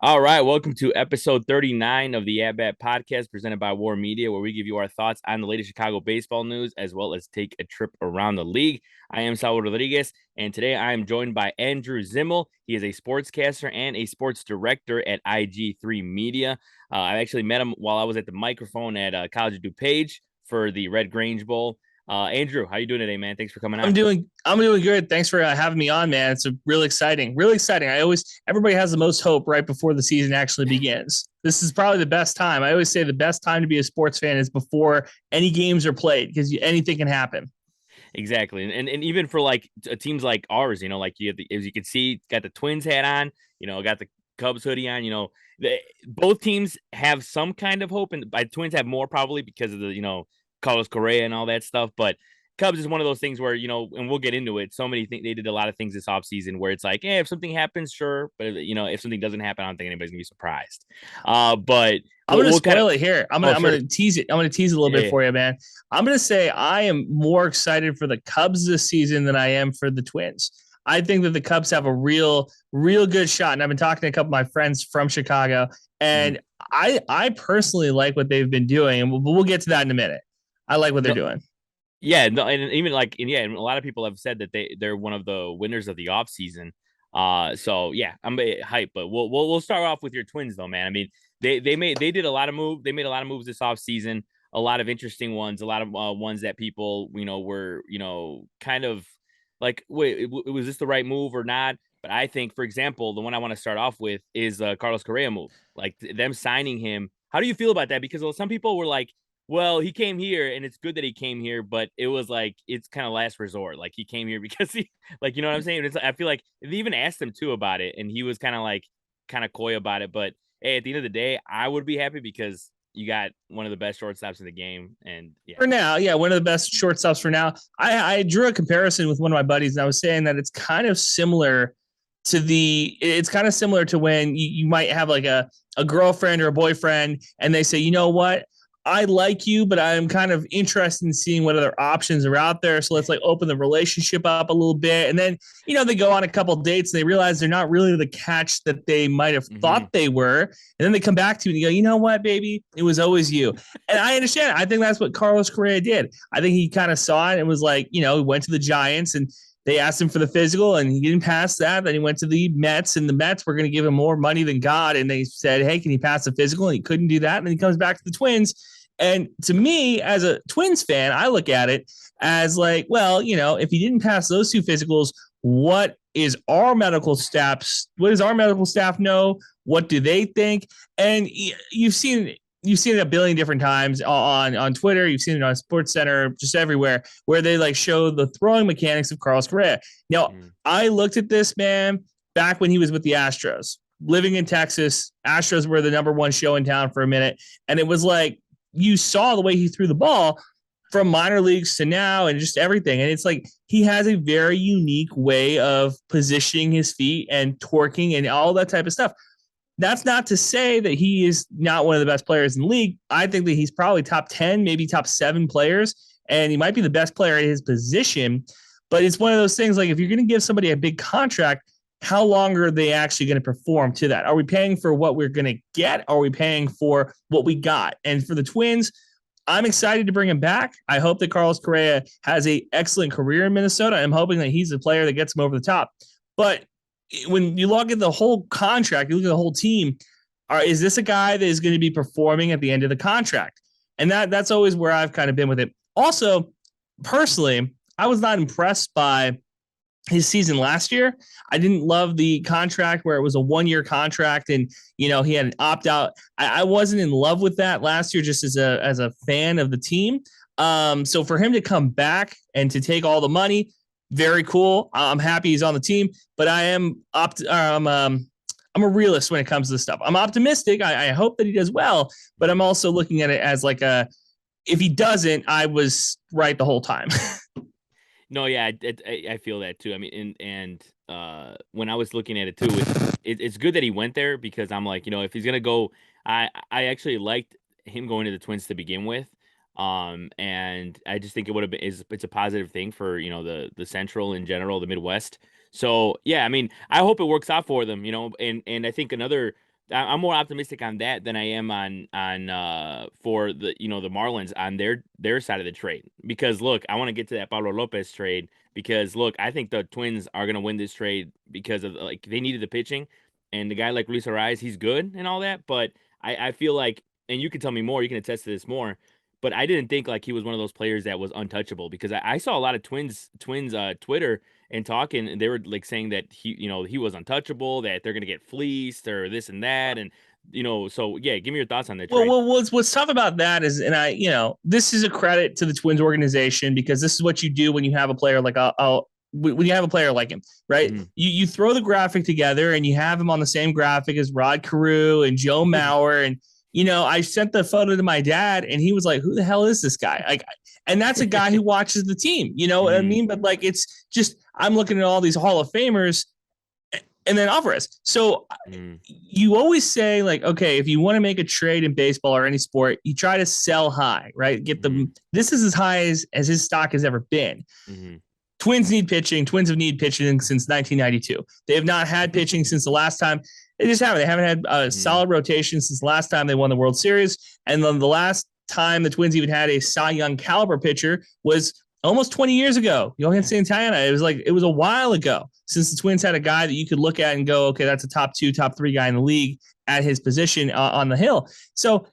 All right, welcome to episode 39 of the At Bat podcast presented by War Media, where we give you our thoughts on the latest Chicago baseball news as well as take a trip around the league. I am Saul Rodriguez, and today I am joined by Andrew Zimmel. He is a sportscaster and a sports director at I3G Media. I actually met him while I was at the microphone at College of DuPage for the Red Grange Bowl. Andrew, how you doing today, man? Thanks for coming on. I'm doing good. Thanks for having me on, man. It's a really exciting, really exciting. Everybody has the most hope right before the season actually begins. This is probably the best time. I always say the best time to be a sports fan is before any games are played because anything can happen. Exactly. And even for like teams like ours, like you have as you can see, got the Twins hat on, got the Cubs hoodie on, both teams have some kind of hope, and by Twins have more probably because of the, Carlos Correa and all that stuff. But Cubs is one of those things where, and we'll get into it. So many things, they did a lot of things this offseason where it's like, if something happens, sure. But if something doesn't happen, I don't think anybody's gonna be surprised. But I'm gonna spoil it here. I'm sure. gonna tease it. I'm gonna tease it a little bit for you, man. I'm gonna say I am more excited for the Cubs this season than I am for the Twins. I think that the Cubs have a real good shot. And I've been talking to a couple of my friends from Chicago, and I personally like what they've been doing, and we'll get to that in a minute. I like what they're doing. Yeah, no, and even and a lot of people have said that they're one of the winners of the offseason. So yeah, I'm hyped, but we'll start off with your Twins though, man. I mean, they did a lot of made a lot of moves this offseason, a lot of interesting ones, a lot of ones that people were kind of like, wait, was this the right move or not? But I think, for example, the one I want to start off with is Carlos Correa move, like them signing him. How do you feel about that? Because some people were like, well, he came here and it's good that he came here, but it was like, it's kind of last resort. Like he came here because he, like, you know what I'm saying? I feel like they even asked him too about it, and he was kind of coy about it. But hey, at the end of the day, I would be happy because you got one of the best shortstops in the game. And yeah. For now, yeah, one of the best shortstops for now. I drew a comparison with one of my buddies, and I was saying that it's kind of similar to when you might have like a girlfriend or a boyfriend, and they say, you know what? I like you, but I'm kind of interested in seeing what other options are out there. So let's like open the relationship up a little bit. And then, they go on a couple of dates and they realize they're not really the catch that they might have thought they were. And then they come back to you and you go, you know what, baby? It was always you. And I understand. I think that's what Carlos Correa did. I think he kind of saw it and was like, he went to the Giants and they asked him for the physical and he didn't pass that. Then he went to the Mets, and the Mets were going to give him more money than God. And they said, hey, can he pass the physical? And he couldn't do that. And then he comes back to the Twins. And to me, as a Twins fan, I look at it as like, well, if he didn't pass those two physicals, what is our medical staff? What does our medical staff know? What do they think? And you've seen it a billion different times on Twitter. You've seen it on Sports Center, just everywhere, where they like show the throwing mechanics of Carlos Correa. Now, I looked at this man back when he was with the Astros, living in Texas. Astros were the number one show in town for a minute, and it was like, you saw the way he threw the ball from minor leagues to now and just everything. And it's like he has a very unique way of positioning his feet and torquing and all that type of stuff. That's not to say that he is not one of the best players in the league. I think that he's probably top 10, maybe top 7 players, and he might be the best player at his position. But it's one of those things, like if you're going to give somebody a big contract, how long are they actually going to perform to that? Are we paying for what we're going to get? Are we paying for what we got? And for the Twins, I'm excited to bring him back. I hope that Carlos Correa has an excellent career in Minnesota. I'm hoping that he's the player that gets him over the top. But when you look at the whole contract, you look at the whole team, is this a guy that is going to be performing at the end of the contract? And that's always where I've kind of been with it. Also, personally, I was not impressed by his season last year. I didn't love the contract where it was a 1-year contract and, he had an opt out. I wasn't in love with that last year, just as a fan of the team. So for him to come back and to take all the money, very cool. I'm happy he's on the team, but I'm a realist when it comes to this stuff. I'm optimistic. I hope that he does well, but I'm also looking at it as like if he doesn't, I was right the whole time. No, yeah, I feel that too. I mean, and when I was looking at it too, it's good that he went there because I'm like, if he's gonna go, I actually liked him going to the Twins to begin with, and I just think it would have been it's a positive thing for the Central in general, the Midwest. So yeah, I mean, I hope it works out for them, and I think another I'm more optimistic on that than I am for the the Marlins on their side of the trade. Because look, I want to get to that Pablo Lopez trade because look, I think the Twins are gonna win this trade because of like they needed the pitching, and the guy like Luis Ariz, he's good and all that, but I feel like, and you can tell me more, you can attest to this more. But I didn't think like he was one of those players that was untouchable because I saw a lot of Twins Twitter and talking, and they were like saying that he was untouchable, that they're gonna get fleeced or this and that, and so yeah, give me your thoughts on that trade. Well, what's tough about that is, and this is a credit to the Twins organization because this is what you do when you have a player like when you have a player like him, right? Mm-hmm. You throw the graphic together and you have him on the same graphic as Rod Carew and Joe Mauer, and I sent the photo to my dad, and he was like, "Who the hell is this guy?" Like, and that's a guy who watches the team, you know what I mean? But like, it's just I'm looking at all these Hall of Famers and then Alvarez. So you always say like, okay, if you want to make a trade in baseball or any sport, you try to sell high, right? Get them. This is as high as his stock has ever been. Twins need pitching. Twins have needed pitching since 1992. They have not had pitching since the last time. They just haven't. They haven't had a solid rotation since the last time they won the World Series. And then the last time the Twins even had a Cy Young caliber pitcher was almost 20 years ago. Johan Santana. It was a while ago since the Twins had a guy that you could look at and go, okay, that's a top 2, top 3 guy in the league at his position on the hill. So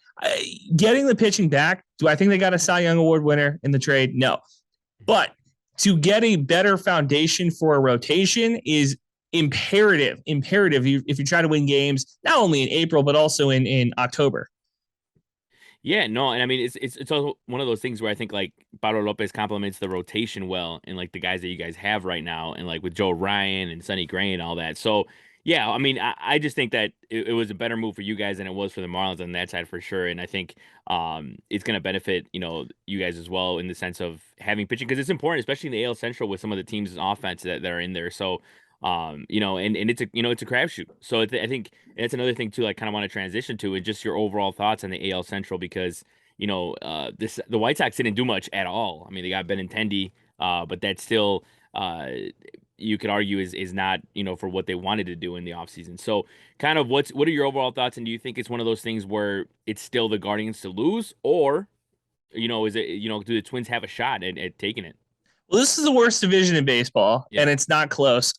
getting the pitching back, do I think they got a Cy Young Award winner in the trade? No. But to get a better foundation for a rotation is imperative if you try to win games, not only in April, but also in October. Yeah, no, and I mean it's also one of those things where I think like Pablo Lopez complements the rotation well, and like the guys that you guys have right now, and like with Joe Ryan and Sonny Gray and all that. So yeah, I mean I just think that it was a better move for you guys than it was for the Marlins on that side for sure, and I think it's gonna benefit you guys as well in the sense of having pitching because it's important, especially in the AL Central with some of the teams in offense that are in there. So and it's it's a crapshoot. So I think it's another thing too. I kind of want to transition to and just your overall thoughts on the AL Central because the White Sox didn't do much at all. I mean, they got Benintendi, but that still you could argue is not for what they wanted to do in the offseason. So kind of what are your overall thoughts, and do you think it's one of those things where it's still the Guardians to lose, or is it do the Twins have a shot at taking it? Well, this is the worst division in baseball, and it's not close.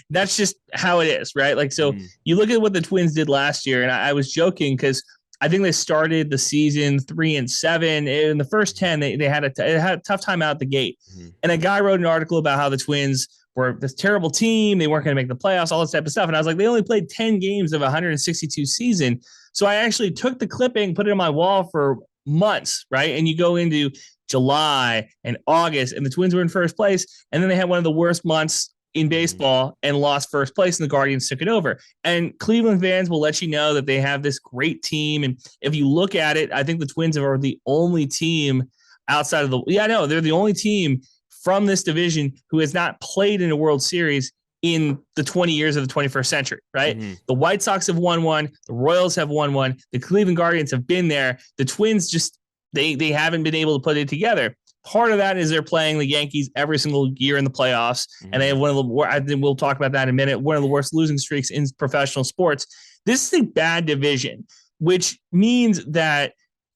That's just how it is, right? Like, so you look at what the Twins did last year, and I was joking because I think they started the season 3-7. In the first 10, they had a tough time out the gate. And a guy wrote an article about how the Twins were this terrible team. They weren't going to make the playoffs, all this type of stuff. And I was like, they only played 10 games of a 162 season. So I actually took the clipping, put it on my wall for months, right? And you go into July and August, and the Twins were in first place. And then they had one of the worst months in baseball and lost first place, and the Guardians took it over. And Cleveland fans will let you know that they have this great team. And if you look at it, I think the Twins are the only team outside of they're the only team from this division who has not played in a World Series in the 20 years of the 21st century, right? The White Sox have won one. The Royals have won one. The Cleveland Guardians have been there. The Twins just, they haven't been able to put it together. Part of that is they're playing the Yankees every single year in the playoffs. And they have one of the, I think we'll talk about that in a minute, one of the worst losing streaks in professional sports. This is a bad division, which means that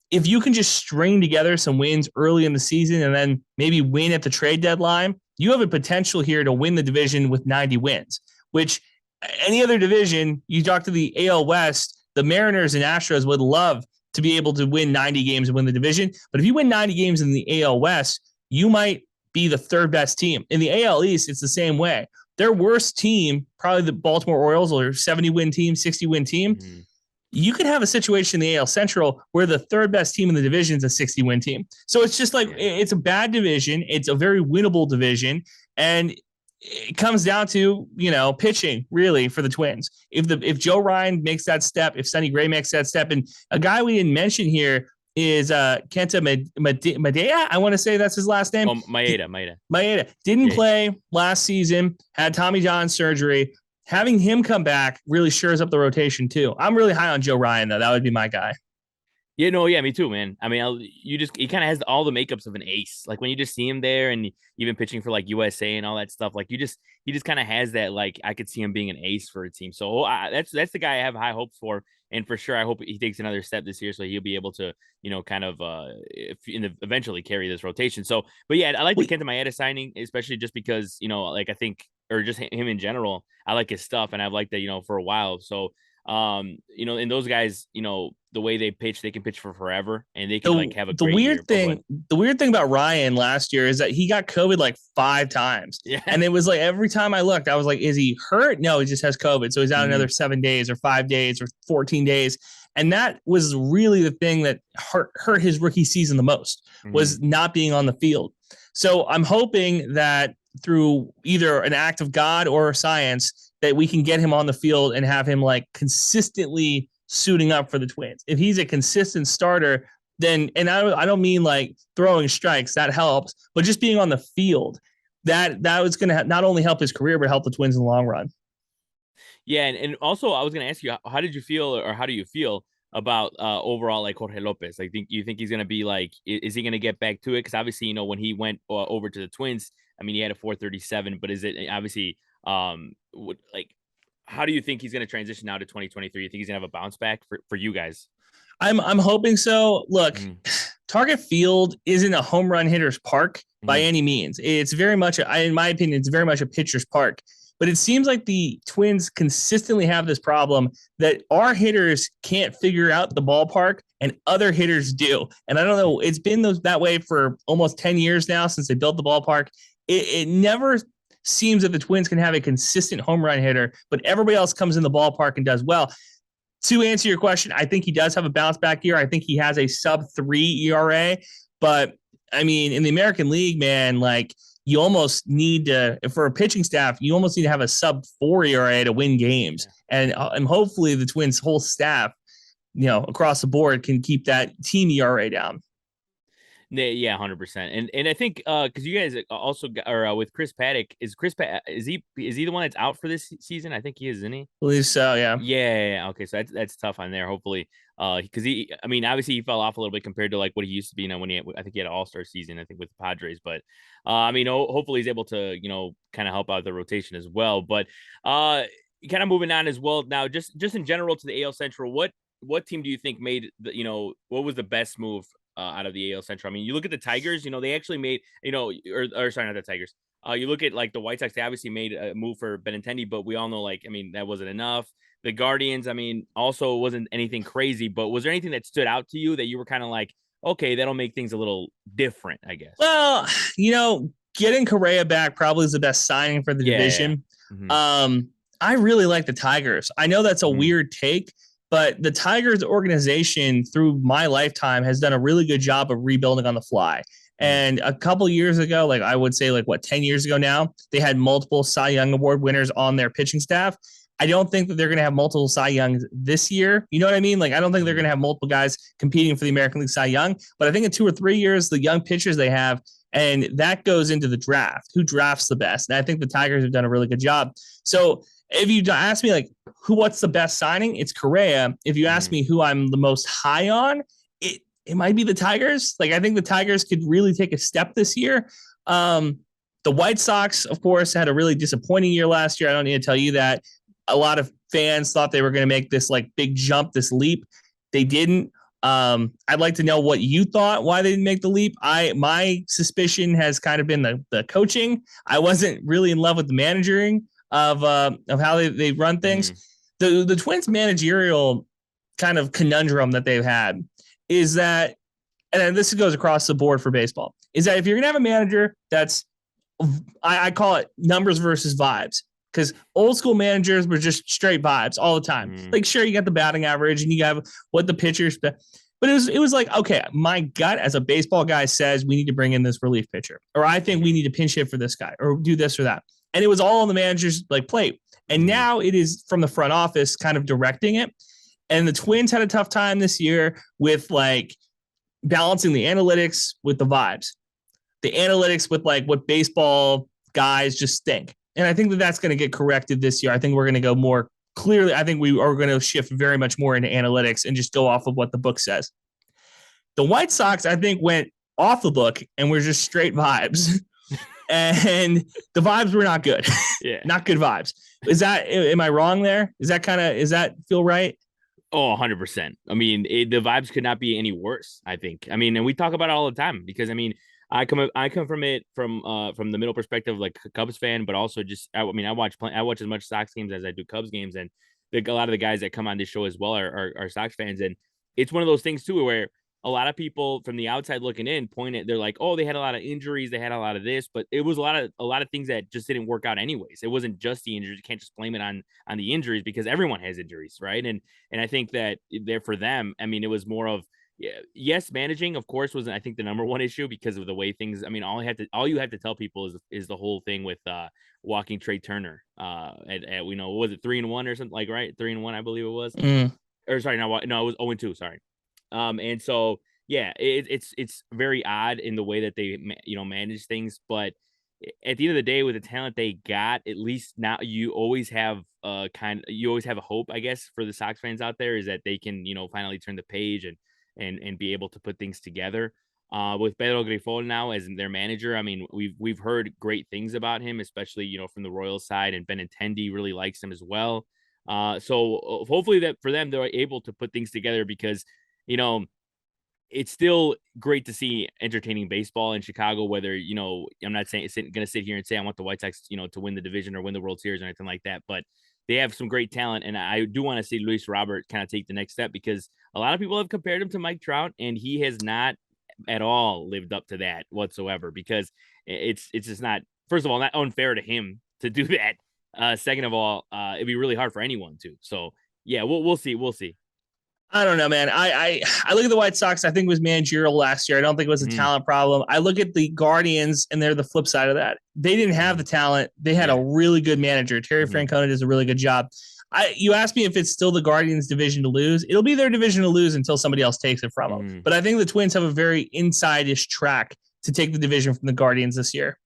if you can just string together some wins early in the season and then maybe win at the trade deadline, you have a potential here to win the division with 90 wins, which any other division, you talk to the AL West, the Mariners and Astros would love to be able to win 90 games and win the division. But if you win 90 games in the AL West, you might be the third best team. In the AL East, it's the same way. Their worst team, probably the Baltimore Orioles, or 70-win team, 60-win team. You could have a situation in the AL Central where the third best team in the division is a 60-win team. So it's just like, it's a bad division. It's a very winnable division. And it comes down to, pitching really for the Twins. If Joe Ryan makes that step, if Sonny Gray makes that step, and a guy we didn't mention here is Kenta Maeda. I want to say that's his last name. Oh, Maeda didn't play last season, had Tommy John surgery. Having him come back really shores up the rotation too. I'm really high on Joe Ryan though. That would be my guy. Yeah, no, yeah, me too, man. I mean, he kind of has all the makeups of an ace. Like when you just see him there, and even pitching for like USA and all that stuff, like he just kind of has that. Like I could see him being an ace for a team. So that's the guy I have high hopes for, and for sure, I hope he takes another step this year, so he'll be able to, kind of eventually carry this rotation. So, but yeah, I like the Kenta Maeda signing, especially just because like I think, or just him in general, I like his stuff, and I've liked that for a while. So and those guys, the way they pitch, they can pitch for forever, and they can like have a The great year. weird thing about Ryan last year is that he got COVID like 5 times. Yeah. And it was like every time I looked, I was like, is he hurt? No, he just has COVID. So he's out another 7 days or 5 days or 14 days. And that was really the thing that hurt his rookie season the most, was not being on the field. So I'm hoping that through either an act of God or science, that we can get him on the field and have him like consistently suiting up for the Twins. If he's a consistent starter, then, and I don't mean like throwing strikes, that helps, but just being on the field, that was going to not only help his career, but help the Twins in the long run. Yeah, and also I was going to ask you, how did you feel, or how do you feel about overall like Jorge Lopez? Like, you think he's going to be like, is he going to get back to it? Because obviously, when he went over to the Twins, I mean, he had a 437, but is it obviously like, how do you think he's going to transition now to 2023? You think he's going to have a bounce back for you guys? I'm hoping so. Look, Target Field isn't a home run hitter's park by any means. It's very much, in my opinion, it's very much a pitcher's park. But it seems like the Twins consistently have this problem that our hitters can't figure out the ballpark and other hitters do. And I don't know, it's been that way for almost 10 years now since they built the ballpark. It never seems that the Twins can have a consistent home run hitter, but everybody else comes in the ballpark and does well. To answer your question, I think he does have a bounce back year. I think he has a sub-3 ERA, but I mean, in the American League, man, like, you almost need to, for a pitching staff, you almost need to have a sub-4 ERA to win games. And hopefully the Twins' whole staff, across the board, can keep that team ERA down. Yeah, 100%. And I think because you guys also are with Chris Paddock, is he the one that's out for this season? I think he is, isn't he? I believe so, yeah. Yeah. Okay, so that's tough on there. Hopefully, because I mean, obviously he fell off a little bit compared to like what he used to be. When I think he had an All-Star season, I think with the Padres. But I mean, hopefully he's able to kind of help out the rotation as well. But kind of moving on as well now, just in general to the AL Central, what team do you think made what was the best move out of the AL Central? I mean, you look at the Tigers, they actually made, or sorry, not the Tigers. You look at like the White Sox, they obviously made a move for Benintendi, but we all know, like, I mean, that wasn't enough. The Guardians, I mean, also wasn't anything crazy, but was there anything that stood out to you that you were kind of like, okay, that'll make things a little different, I guess? Well, getting Correa back probably is the best signing for the division. Yeah. I really like the Tigers. I know that's a weird take, but the Tigers organization through my lifetime has done a really good job of rebuilding on the fly. And a couple years ago, like I would say 10 years ago now, they had multiple Cy Young Award winners on their pitching staff. I don't think that they're going to have multiple Cy Youngs this year. You know what I mean? Like, I don't think they're going to have multiple guys competing for the American League Cy Young, but I think in 2 or 3 years, the young pitchers they have, and that goes into the draft, who drafts the best. And I think the Tigers have done a really good job. So if you ask me what's the best signing, it's Correa. If you ask me who I'm the most high on, it might be the Tigers. Like, I think the Tigers could really take a step this year. The White Sox, of course, had a really disappointing year last year. I don't need to tell you that. A lot of fans thought they were going to make this big jump, this leap. They didn't. I'd like to know what you thought, why they didn't make the leap. My suspicion has kind of been the coaching. I wasn't really in love with the managing of how they run things. The Twins managerial kind of conundrum that they've had is that, and this goes across the board for baseball, is that if you're going to have a manager that's, I call it numbers versus vibes, because old school managers were just straight vibes all the time. Like, sure, you got the batting average and you got what the pitchers, but it was like, okay, my gut as a baseball guy says we need to bring in this relief pitcher, or I think we need to pinch hit for this guy, or do this or that. And it was all on the manager's plate. And now it is from the front office kind of directing it. And the Twins had a tough time this year with balancing the analytics with the vibes, the analytics with what baseball guys just think. And I think that that's going to get corrected this year. I think we're going to go more clearly. I think we are going to shift very much more into analytics and just go off of what the book says. The White Sox, I think, went off the book and were just straight vibes. And the vibes were not good. Yeah. Not good vibes. Am I wrong there? Is that feel right? Oh, 100%. I mean, the vibes could not be any worse, I think. I mean, and we talk about it all the time because, I mean, I come from it from the middle perspective, like a Cubs fan, but also just, I watch as much Sox games as I do Cubs games. And a lot of the guys that come on this show as well are Sox fans. And it's one of those things too, where a lot of people from the outside looking in they're like, oh, they had a lot of injuries, they had a lot of this, but it was a lot of things that just didn't work out anyways. It wasn't just the injuries. You can't just blame it on the injuries because everyone has injuries, right? And I think that there for them, I mean, it was more of, yes, managing, of course, was I think the number one issue because of the way things. I mean, all you have to tell people is the whole thing with walking Trey Turner at was it 3-1 or something, like, right? 3-1, I believe it was. Or sorry, no, it was 0-2. Sorry. And so, yeah, it's very odd in the way that they, manage things. But at the end of the day, with the talent they got, at least now you always have a hope, I guess, for the Sox fans out there, is that they can, finally turn the page and be able to put things together. With Pedro Grifol now as their manager, I mean, we've heard great things about him, especially, from the Royals side, and Benintendi really likes him as well. So hopefully that for them, they're able to put things together because, it's still great to see entertaining baseball in Chicago, whether, I'm not going to sit here and say I want the White Sox, to win the division or win the World Series or anything like that, but they have some great talent. And I do want to see Luis Robert kind of take the next step because a lot of people have compared him to Mike Trout, and he has not at all lived up to that whatsoever, because it's just not, first of all, not unfair to him to do that. Second of all, it'd be really hard for anyone to. So yeah, we'll see. We'll see. I don't know, man. I look at the White Sox. I think it was managerial last year. I don't think it was a talent problem. I look at the Guardians, and they're the flip side of that. They didn't have the talent. They had a really good manager. Terry Francona does a really good job. You asked me if it's still the Guardians' division to lose. It'll be their division to lose until somebody else takes it from them. But I think the Twins have a very inside-ish track to take the division from the Guardians this year.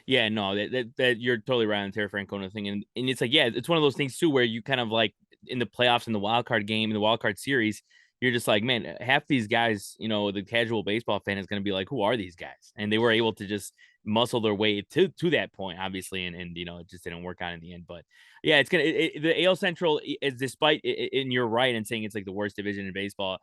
Yeah, no, that you're totally right on the Terry Francona thing. And it's like, yeah, it's one of those things too, where you kind of like in the playoffs, in the wild card game, in the wild card series, you're just like, man, half these guys, the casual baseball fan is going to be like, who are these guys? And they were able to just muscle their way to that point, obviously. And it just didn't work out in the end. But yeah, it's the AL Central is, despite and you're right in saying it's like the worst division in baseball,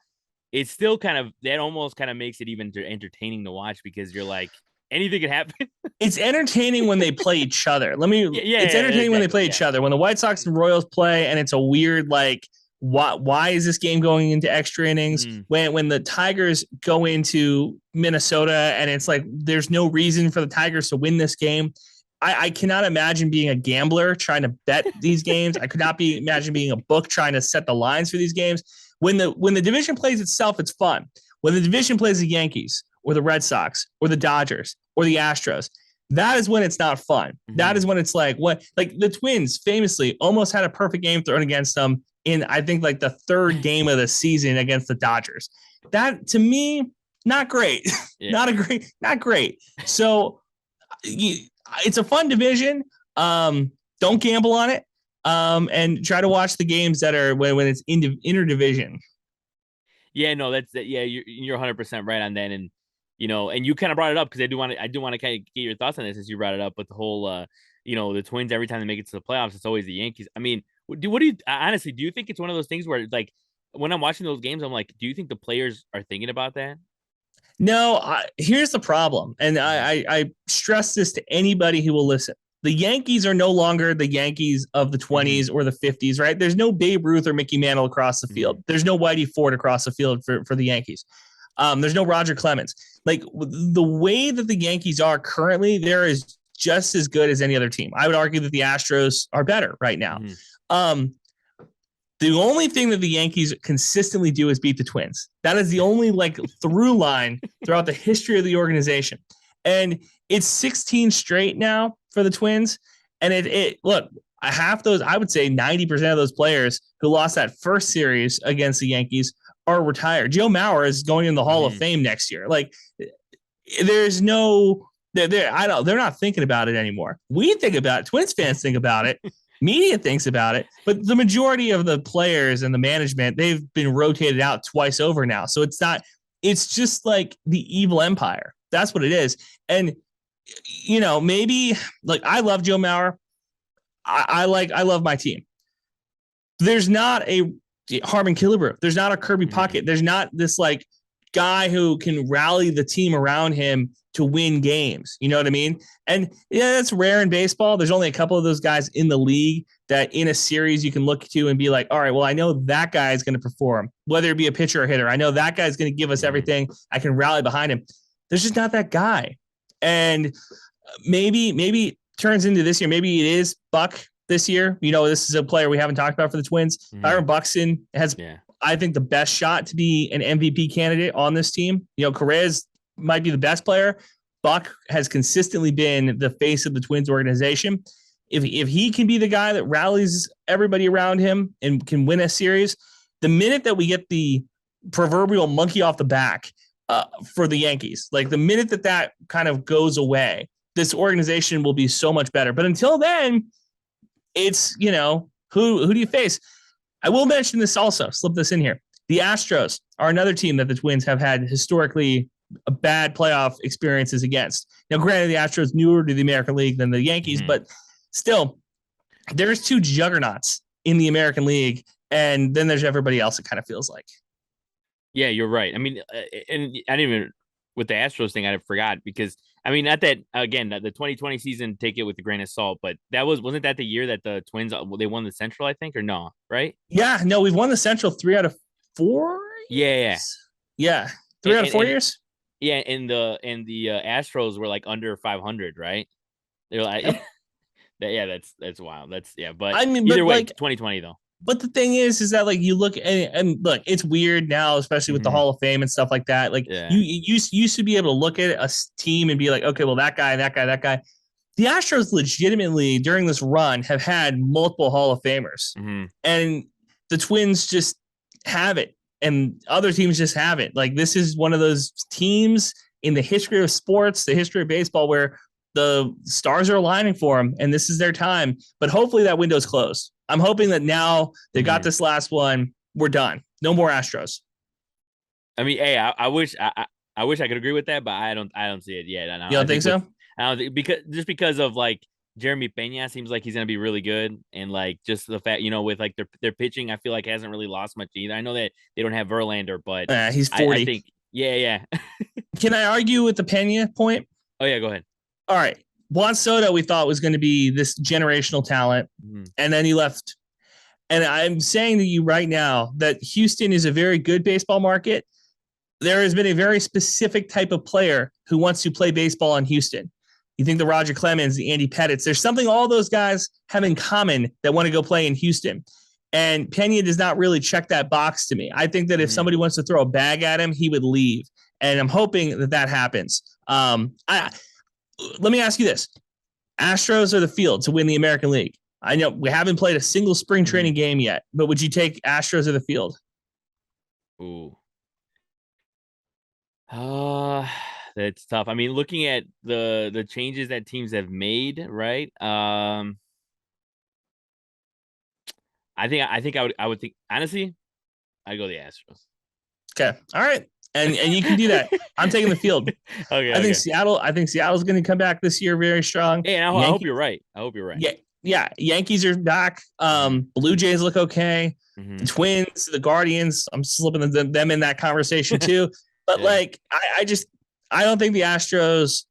it's still that almost kind of makes it even entertaining to watch, because you're like, anything could happen. It's entertaining when they play each other. It's entertaining when they play each other. When the White Sox and Royals play, and it's a weird, like, why is this game going into extra innings? When the Tigers go into Minnesota, and it's like there's no reason for the Tigers to win this game. I cannot imagine being a gambler trying to bet these games. I could not imagine being a book trying to set the lines for these games. When the division plays itself, it's fun. When the division plays the Yankees or the Red Sox or the Dodgers or the Astros, that is when it's not fun. That is when it's like the Twins famously almost had a perfect game thrown against them in, I think, like the third game of the season against the Dodgers. That, to me, not great. Yeah. Not great. So it's a fun division. Don't gamble on it. And try to watch the games that are when it's interdivision. Yeah, no, you're 100% right on that. And and you kind of brought it up because I do want to kind of get your thoughts on this, as you brought it up with the whole, the Twins, every time they make it to the playoffs, it's always the Yankees. I mean, what do you honestly, do you think it's one of those things where, like, when I'm watching those games, I'm like, do you think the players are thinking about that? No, here's the problem. And I stress this to anybody who will listen. The Yankees are no longer the Yankees of the 20s or the 50s, right? There's no Babe Ruth or Mickey Mantle across the field. There's no Whitey Ford across the field for the Yankees. There's no Roger Clemens. Like, the way that the Yankees are currently, they're is just as good as any other team. I would argue that the Astros are better right now. The only thing that the Yankees consistently do is beat the Twins. That is the only through line throughout the history of the organization. And it's 16 straight now for the Twins. And look, half those, I would say 90% of those players who lost that first series against the Yankees are retired. Joe Mauer is going in the Hall of Fame next year. Like, there's no, they're not thinking about it anymore. We think about it. Twins fans think about it. Media thinks about it, but the majority of the players and the management, they've been rotated out twice over now. So it's not, it's just like the evil empire. That's what it is. And, maybe like I love Joe Mauer. I love my team. There's not a Harmon Killebrew. There's not a Kirby Puckett. There's not this like guy who can rally the team around him to win games. You know what I mean? And yeah, that's rare in baseball. There's only a couple of those guys in the league that in a series you can look to and be like, all right, well, I know that guy is going to perform, whether it be a pitcher or hitter. I know that guy's going to give us everything. I can rally behind him. There's just not that guy. And maybe turns into this year. Maybe it is Buck this year. This is a player we haven't talked about for the Twins. Byron Buxton has, I think, the best shot to be an MVP candidate on this team. Correa might be the best player. Buck has consistently been the face of the Twins organization. If he can be the guy that rallies everybody around him and can win a series, the minute that we get the proverbial monkey off the back for the Yankees, like the minute that kind of goes away, this organization will be so much better. But until then, it's, who do you face? I will mention this also, slip this in here. The Astros are another team that the Twins have had historically bad playoff experiences against. Now, granted, the Astros newer to the American League than the Yankees, but still, there's two juggernauts in the American League, and then there's everybody else, it kind of feels like. Yeah, you're right. I mean, and I didn't even, with the Astros thing, I forgot because, I mean, not that, again, the 2020 season, take it with a grain of salt, but wasn't that the year that the Twins, they won the Central, I think, or no, right? Yeah, no, we've won the Central 3 out of 4 years? Yeah. 3 out of 4 years? Yeah, and the Astros were like under 500, right? They're like, that's wild. But I mean, either way, like, 2020 though. But the thing is that like you look and look, it's weird now, especially with the Hall of Fame and stuff like that. Like you used to be able to look at a team and be like, okay, well that guy. The Astros legitimately during this run have had multiple Hall of Famers, and the Twins just have it. And other teams just haven't. Like, this is one of those teams in the history of sports, the history of baseball, where the stars are aligning for them, and this is their time. But hopefully that window's closed. I'm hoping that now they got this last one. We're done. No more Astros. I mean, hey, I wish I could agree with that, but I don't see it yet. You don't think so? I don't think because of like Jeremy Pena seems like he's gonna be really good, and like just the fact, with like their pitching, I feel like hasn't really lost much either. I know that they don't have Verlander, but he's 40. I think, yeah. Can I argue with the Pena point? Oh yeah, go ahead. All right, Juan Soto we thought was going to be this generational talent, and then he left. And I'm saying to you right now that Houston is a very good baseball market. There has been a very specific type of player who wants to play baseball in Houston. You think the Roger Clemens, the Andy Pettitts, there's something all those guys have in common that want to go play in Houston. And Pena does not really check that box to me. I think that if somebody wants to throw a bag at him, he would leave. And I'm hoping that happens. Let me ask you this. Astros or the field to win the American League? I know we haven't played a single spring training game yet, but would you take Astros or the field? Ooh. That's tough. I mean, looking at the changes that teams have made, right? I think I would think, honestly, I'd go the Astros. Okay. All right. And you can do that. I'm taking the field. Okay. I think Seattle's going to come back this year very strong. Hey, I hope you're right. Yeah. Yankees are back. Blue Jays look okay. The Twins, the Guardians, I'm slipping them in that conversation too. But like, I don't think the Astros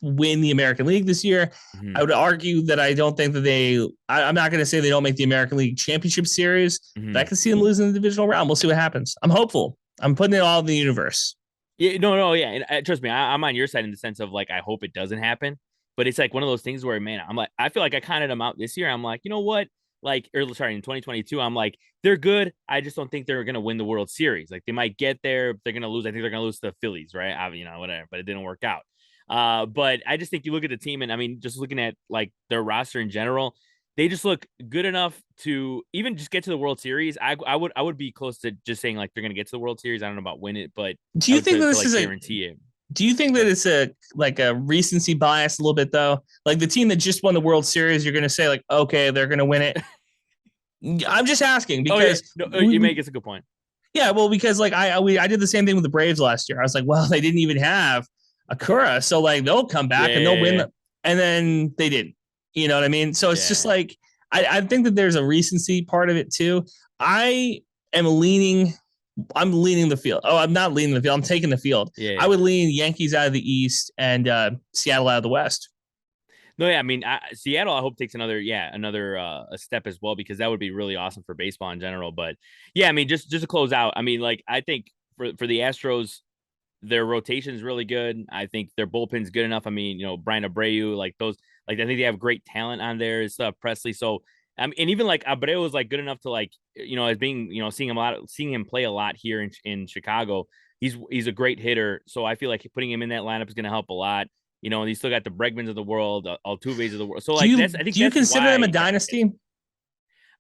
win the American League this year. I would argue that I don't think that I'm not going to say they don't make the American League Championship Series, but I can see them losing the divisional round. We'll see what happens. I'm hopeful. I'm putting it all in the universe. Yeah, no, yeah. And trust me, I'm on your side in the sense of like, I hope it doesn't happen. But it's like one of those things where, man, I'm like, I feel like I counted them out this year. I'm like, you know what? Like, in 2022, I'm like, they're good. I just don't think they're going to win the World Series. Like, they might get there. They're going to lose. I think they're going to lose to the Phillies, right? Whatever. But it didn't work out. But I just think you look at the team, and I mean, just looking at like their roster in general, they just look good enough to even just get to the World Series. I would be close to just saying like they're going to get to the World Series. I don't know about win it, but do you think this is guarantee it? Do you think that it's a recency bias a little bit though? Like the team that just won the World Series, you're going to say like, okay, they're going to win it. I'm just asking because you make it's a good point. Yeah, well, because like I did the same thing with the Braves last year. I was like, well, they didn't even have Akura, so like they'll come back and they'll win, Yeah, and then they didn't. You know what I mean? So it's just yeah, like I think that there's a recency part of it too. I am leaning. I'm leaning the field. Oh, I'm not leaning the field. I'm taking the field. I yeah. would lean Yankees out of the East and Seattle out of the West. No, yeah, I mean, Seattle, I hope takes another a step as well because that would be really awesome for baseball in general. But yeah, I mean, just to close out, I mean, like I think for the Astros, their rotation is really good. I think their bullpen's good enough. I mean, Brian Abreu, like those, like I think they have great talent on there and stuff. Presley, so and even like Abreu is like good enough to like as being seeing him play a lot here in Chicago. He's a great hitter, so I feel like putting him in that lineup is going to help a lot. And he's still got the Bregmans of the world, Altuve's of the world. So Do like you I think do you that's consider them a why guys get. dynasty?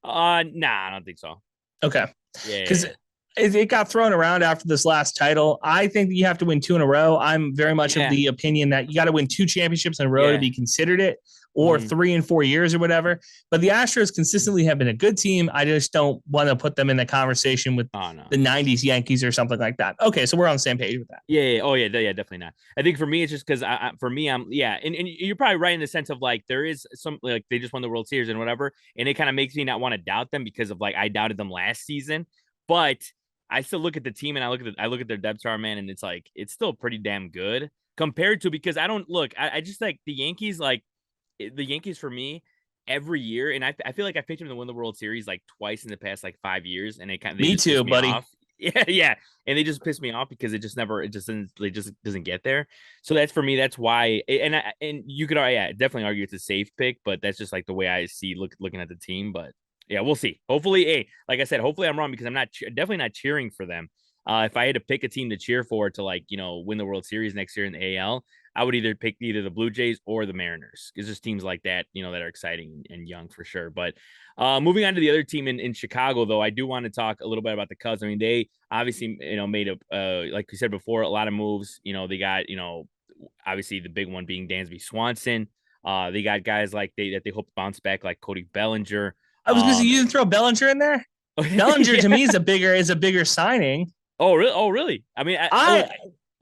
Nah, I don't think so. Okay, because Yeah, it got thrown around after this last title. I think that you have to win two in a row. I'm very much of yeah, the opinion that you got to win two championships in a row to yeah. be considered it, or Mm-hmm. 3 and 4 years or whatever. But the Astros consistently have been a good team. I just don't want to put them in the conversation with Oh no. the 90s Yankees or something like that. Okay, so we're on the same page with that. Yeah. Oh, yeah. Yeah. Definitely not. I think for me, it's just because for me, and you're probably right in the sense of like there is some like they just won the World Series and whatever, and it kind of makes me not want to doubt them because of like I doubted them last season, but I still look at the team and I look at their depth chart, man, and it's like it's still pretty damn good compared to because I don't look. I just like the Yankees, like the Yankees for me every year, and I feel like I picked them to win the World Series like twice in the past like 5 years, and they Me just piss too, me buddy. off. Yeah, yeah, and they just piss me off because it just doesn't get there. So that's for me. That's why, and you could, yeah, definitely argue it's a safe pick, but that's just like the way I see looking at the team. But yeah, we'll see. Hopefully, hey, like I said, hopefully I'm wrong because I'm not definitely not cheering for them. If I had to pick a team to cheer for to like win the World Series next year in the AL, I would either pick either the Blue Jays or the Mariners. It's just teams like that, that are exciting and young for sure. But moving on to the other team in Chicago, though, I do want to talk a little bit about the Cubs. I mean, they obviously, made like we said before, a lot of moves. They got, obviously the big one being Dansby Swanson. They got guys like they hope to bounce back, like Cody Bellinger. I was going to say Um, you didn't throw Bellinger in there. Bellinger to yeah. me is a bigger signing. Oh, really? Oh, really? I mean, look. I,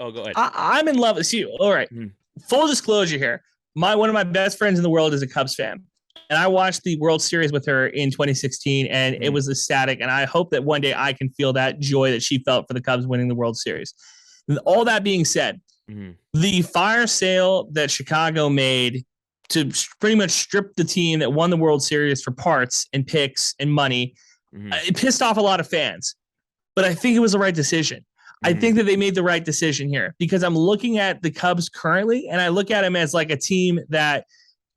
Oh, go ahead. I'm in love with you. All right. Mhm. Full disclosure here. One of my best friends in the world is a Cubs fan. And I watched the World Series with her in 2016, and it Mhm. was ecstatic. And I hope that one day I can feel that joy that she felt for the Cubs winning the World Series. And all that being said, Mhm. the fire sale that Chicago made to pretty much strip the team that won the World Series for parts and picks and money, Mhm. it pissed off a lot of fans. But I think it was the right decision. I Mhm. think that they made the right decision here because I'm looking at the Cubs currently, and I look at them as like a team that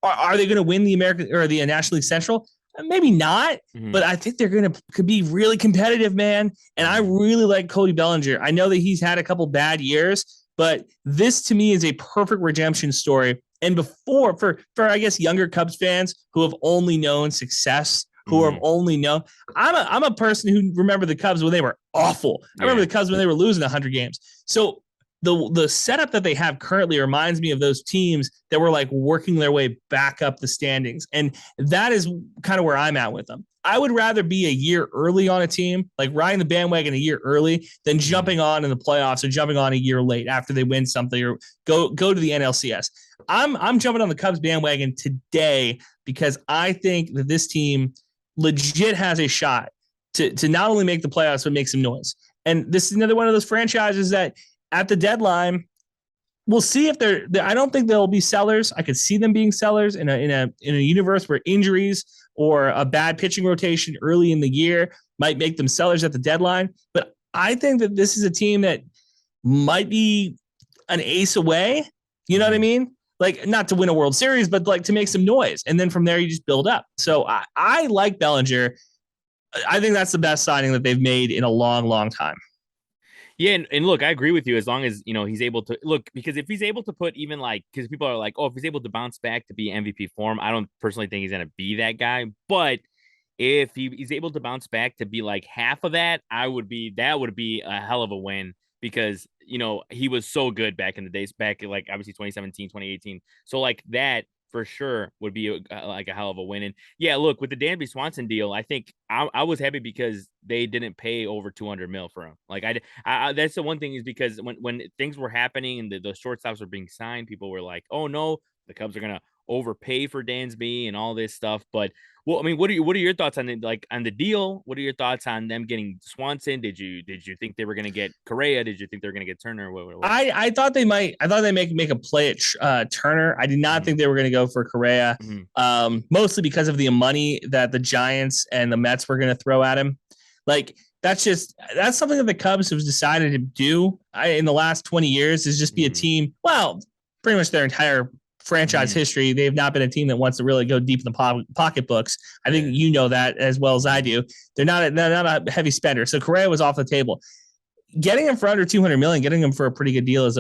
are they going to win the American or the National League Central? Maybe not, Mhm. but I think they're going to could be really competitive, man. And I Mhm. really like Cody Bellinger. I know that he's had a couple bad years, but this to me is a perfect redemption story. And before for I guess younger Cubs fans who have only known success, who have Mhm. only known, I'm a person who remember the Cubs when they were awful. I remember Yeah. the Cubs when they were losing 100 games. So the setup that they have currently reminds me of those teams that were like working their way back up the standings. And that is kind of where I'm at with them. I would rather be a year early on a team, like riding the bandwagon a year early, than Mhm. jumping on in the playoffs or jumping on a year late after they win something or go to the NLCS. I'm jumping on the Cubs bandwagon today because I think that this team legit has a shot to not only make the playoffs but make some noise. And this is another one of those franchises that at the deadline, we'll see if they're. I don't think they'll be sellers. I could see them being sellers in a universe where injuries or a bad pitching rotation early in the year might make them sellers at the deadline. But I think that this is a team that might be an ace away. You know what I Mhm. mean? Like not to win a World Series, but like to make some noise, and then from there you just build up. So I like Bellinger. I think that's the best signing that they've made in a long, long time. Yeah, and look, I agree with you as long as he's able to look because if he's able to put even like because people are like, oh, if he's able to bounce back to be MVP form, I don't personally think he's gonna be that guy. But if he's able to bounce back to be like half of that, that would be a hell of a win because he was so good back in the days back like obviously 2017, 2018. So like that for sure would be like a hell of a win. And yeah, look, with the Dansby Swanson deal, I think I was happy because they didn't pay over 200 mil for him. Like that's the one thing is because when things were happening and the shortstops were being signed, people were like, oh no, the Cubs are gonna overpay for Dansby and all this stuff. But well, I mean, what are your thoughts on on the deal? What are your thoughts on them getting Swanson? Did you think they were gonna get Correa? Did you think they were gonna get Turner? What? I thought they might. I thought they make a play at Turner. I did not think they were going to go for Correa, mostly because of the money that the Giants and the Mets were going to throw at him. Like that's something that the Cubs have decided to do in the last 20 years is just be a team. Well, pretty much their entire franchise history, they've not been a team that wants to really go deep in the pocketbooks. I think you know that as well as I do. They're not a heavy spender. So Correa was off the table. Getting him for under 200 million, getting him for a pretty good deal is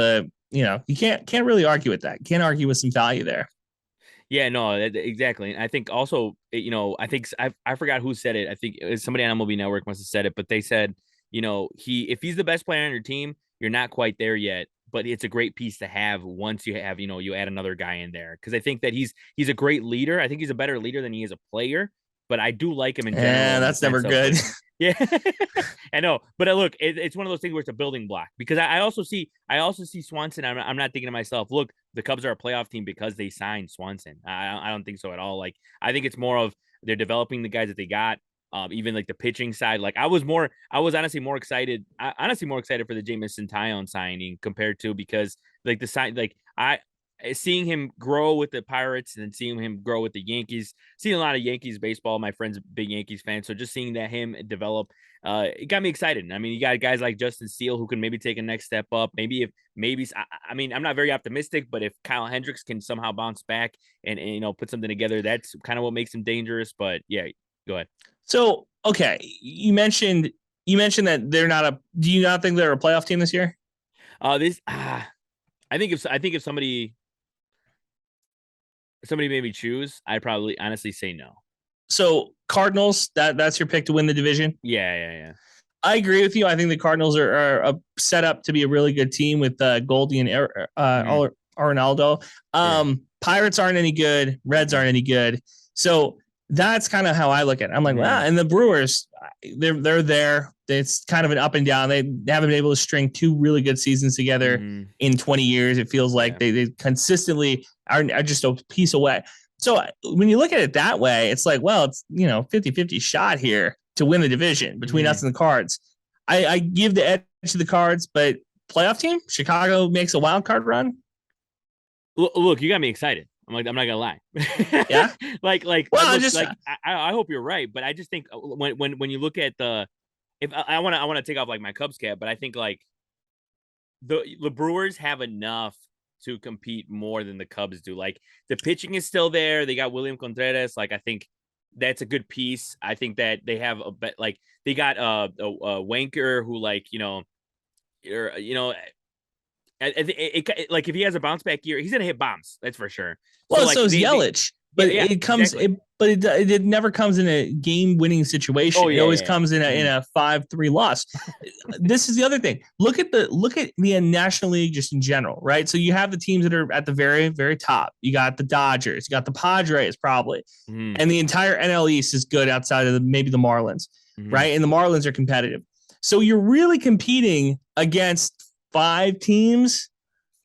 you can't really argue with that. Can't argue with some value there. Yeah, no, exactly. And I think also, I think I forgot who said it. I think it was somebody on MLB Network must have said it, but they said, if he's the best player on your team, you're not quite there yet, but it's a great piece to have once you have, you add another guy in there. Cause I think that he's a great leader. I think he's a better leader than he is a player, but I do like him in general. Yeah, that's never good. Yeah, I know, but look, it's one of those things where it's a building block because I also see Swanson. I'm not thinking to myself, look, the Cubs are a playoff team because they signed Swanson. I don't think so at all. Like I think it's more of they're developing the guys that they got. Even like the pitching side, like I was honestly more excited. More excited for the Jameson Taillon signing compared to because like the sign, like seeing him grow with the Pirates and then seeing him grow with the Yankees, seeing a lot of Yankees baseball. My friend's a big Yankees fan. So just seeing that him develop, it got me excited. I mean, you got guys like Justin Steele who can maybe take a next step up. I mean, I'm not very optimistic, but if Kyle Hendricks can somehow bounce back and put something together, that's kind of what makes him dangerous. But yeah, go ahead. So, okay. You mentioned that they're not do you not think they're a playoff team this year? I think if somebody made me choose, I'd probably honestly say no. So Cardinals, that's your pick to win the division? Yeah. I agree with you. I think the Cardinals are set up to be a really good team with Goldie and Arenaldo. Pirates aren't any good. Reds aren't any good. So that's kind of how I look at it. I'm like, wow. And the Brewers, they're there. It's kind of an up and down. They haven't been able to string two really good seasons together in 20 years. It feels like they consistently are just a piece away. So when you look at it that way, it's like, well, it's 50-50 shot here to win the division between us and the Cards. I give the edge to the Cards, but playoff team, Chicago makes a wild card run. Look, you got me excited. I'm not gonna lie. Yeah. I hope you're right, but I just think when you look at if I want to take off like my Cubs cap, but I think like the Brewers have enough to compete more than the Cubs do. Like the pitching is still there. They got William Contreras. Like I think that's a good piece. I think that they have they got a wanker who like if he has a bounce back year, he's gonna hit bombs. That's for sure. Well, so is Yelich, but it comes, exactly. It never comes in a game-winning situation. It always comes in a 5-3 loss. This is the other thing. Look at the National League just in general, right? So you have the teams that are at the very, very top. You got the Dodgers, you got the Padres, probably, and the entire NL East is good outside of maybe the Marlins, right? And the Marlins are competitive. So you're really competing against 4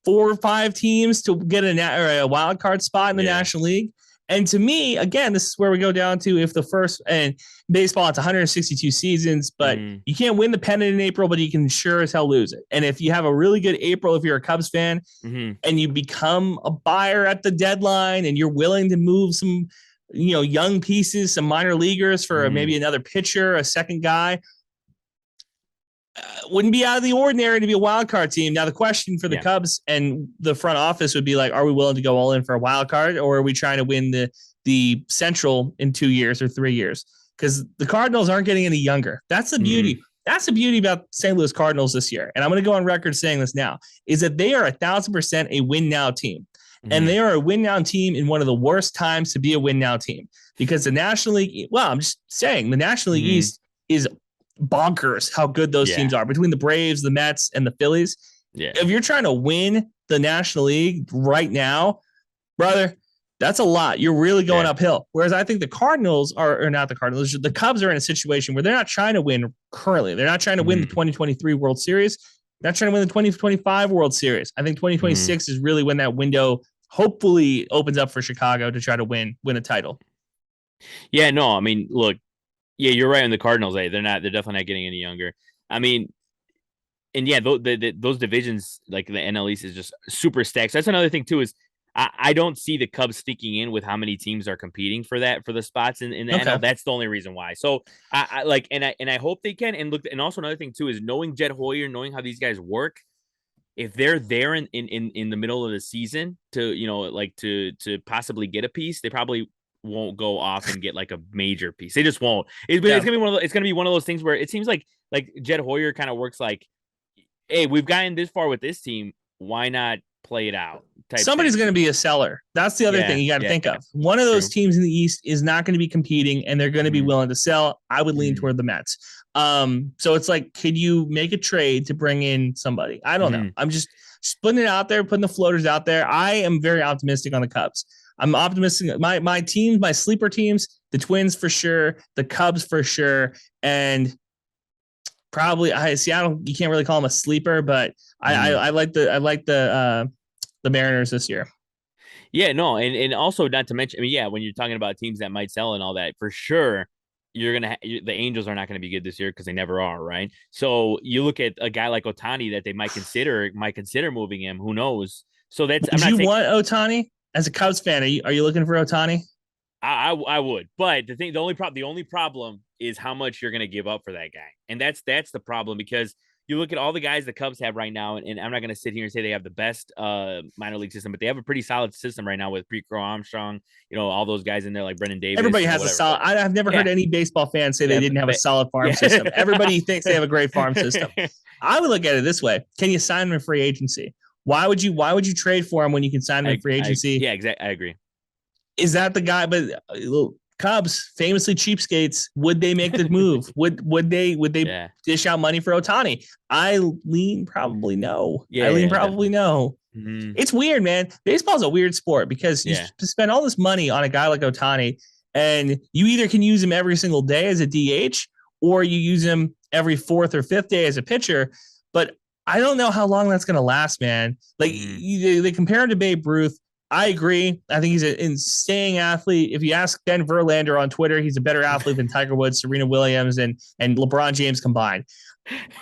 or 5 teams to get a wild card spot in the National League. And to me, again, this is where we go down to if the first, and baseball, it's 162 seasons, but you can't win the pennant in April, but you can sure as hell lose it. And if you have a really good April, if you're a Cubs fan and you become a buyer at the deadline and you're willing to move some, young pieces, some minor leaguers for maybe another pitcher, a second guy, wouldn't be out of the ordinary to be a wild card team. Now, the question for the Cubs and the front office would be like, are we willing to go all in for a wild card, or are we trying to win the Central in 2 years or 3 years? Because the Cardinals aren't getting any younger. That's the beauty. That's the beauty about St. Louis Cardinals this year. And I'm going to go on record saying this now, is that they are 1,000% a win now team. And they are a win now team in one of the worst times to be a win now team, because the National League, I'm just saying the National League East is bonkers how good those teams are between the Braves, the Mets, and the Phillies. If you're trying to win the National League right now, brother, That's a lot. You're really going Yeah. uphill. Whereas I think the Cardinals are, or not the Cardinals, the Cubs are in a situation where they're not trying to win currently. They're not trying to win the 2023 World Series. They're not trying to win the 2025 World Series. I think 2026 is really when that window hopefully opens up for Chicago to try to win a title. Yeah, no, I mean, look, yeah, you're right on the Cardinals. They're definitely not getting any younger. I mean, and yeah, those divisions like the NL East is just super stacked. So that's another thing too is I don't see the Cubs sticking in with how many teams are competing for the spots in the NL. That's the only reason why. So I like and I hope they can. And look, and also another thing too is knowing Jed Hoyer, knowing how these guys work. If they're there in the middle of the season to like to possibly get a piece, they probably won't go off and get like a major piece. They just won't. It's gonna be one of those things where it seems like Jed Hoyer kind of works like, hey, we've gotten this far with this team. Why not play it out? Somebody's going to be a seller. That's the other thing you got to think of. One of those teams in the East is not going to be competing, and they're going to be willing to sell. I would lean toward the Mets. So it's like, could you make a trade to bring in somebody? I don't know. I'm just putting it out there, putting the floaters out there. I am very optimistic on the Cubs. I'm optimistic. My teams, my sleeper teams, the Twins for sure, the Cubs for sure, and probably Seattle. You can't really call them a sleeper, but I like the Mariners this year. Yeah, no, and also not to mention, I mean, yeah, when you're talking about teams that might sell and all that, for sure, the Angels are not gonna be good this year because they never are, right? So you look at a guy like Ohtani that they might consider moving him. Who knows? So that's Would you want Ohtani as a Cubs fan? Are you looking for Ohtani? I would, but the only problem is how much you're gonna give up for that guy, and that's the problem because you look at all the guys the Cubs have right now, and I'm not going to sit here and say they have the best minor league system, but they have a pretty solid system right now with Crow Armstrong, all those guys in there like Brendan Davis. Everybody has a solid. I've never heard any baseball fan say they didn't have a solid farm system. Everybody thinks they have a great farm system. I would look at it this way: can you sign him in free agency? Why would you trade for him when you can sign him in free agency? Yeah, exactly. I agree. Is that the guy? But Cubs, famously cheapskates, would they make the move? would they dish out money for Ohtani? I lean probably no. Yeah, I lean probably no. It's weird, man. Baseball's a weird sport because you spend all this money on a guy like Ohtani, and you either can use him every single day as a DH, or you use him every fourth or fifth day as a pitcher. But I don't know how long that's going to last, man. Like they compare him to Babe Ruth. I agree. I think he's an insane athlete. If you ask Ben Verlander on Twitter, he's a better athlete than Tiger Woods, Serena Williams, and LeBron James combined.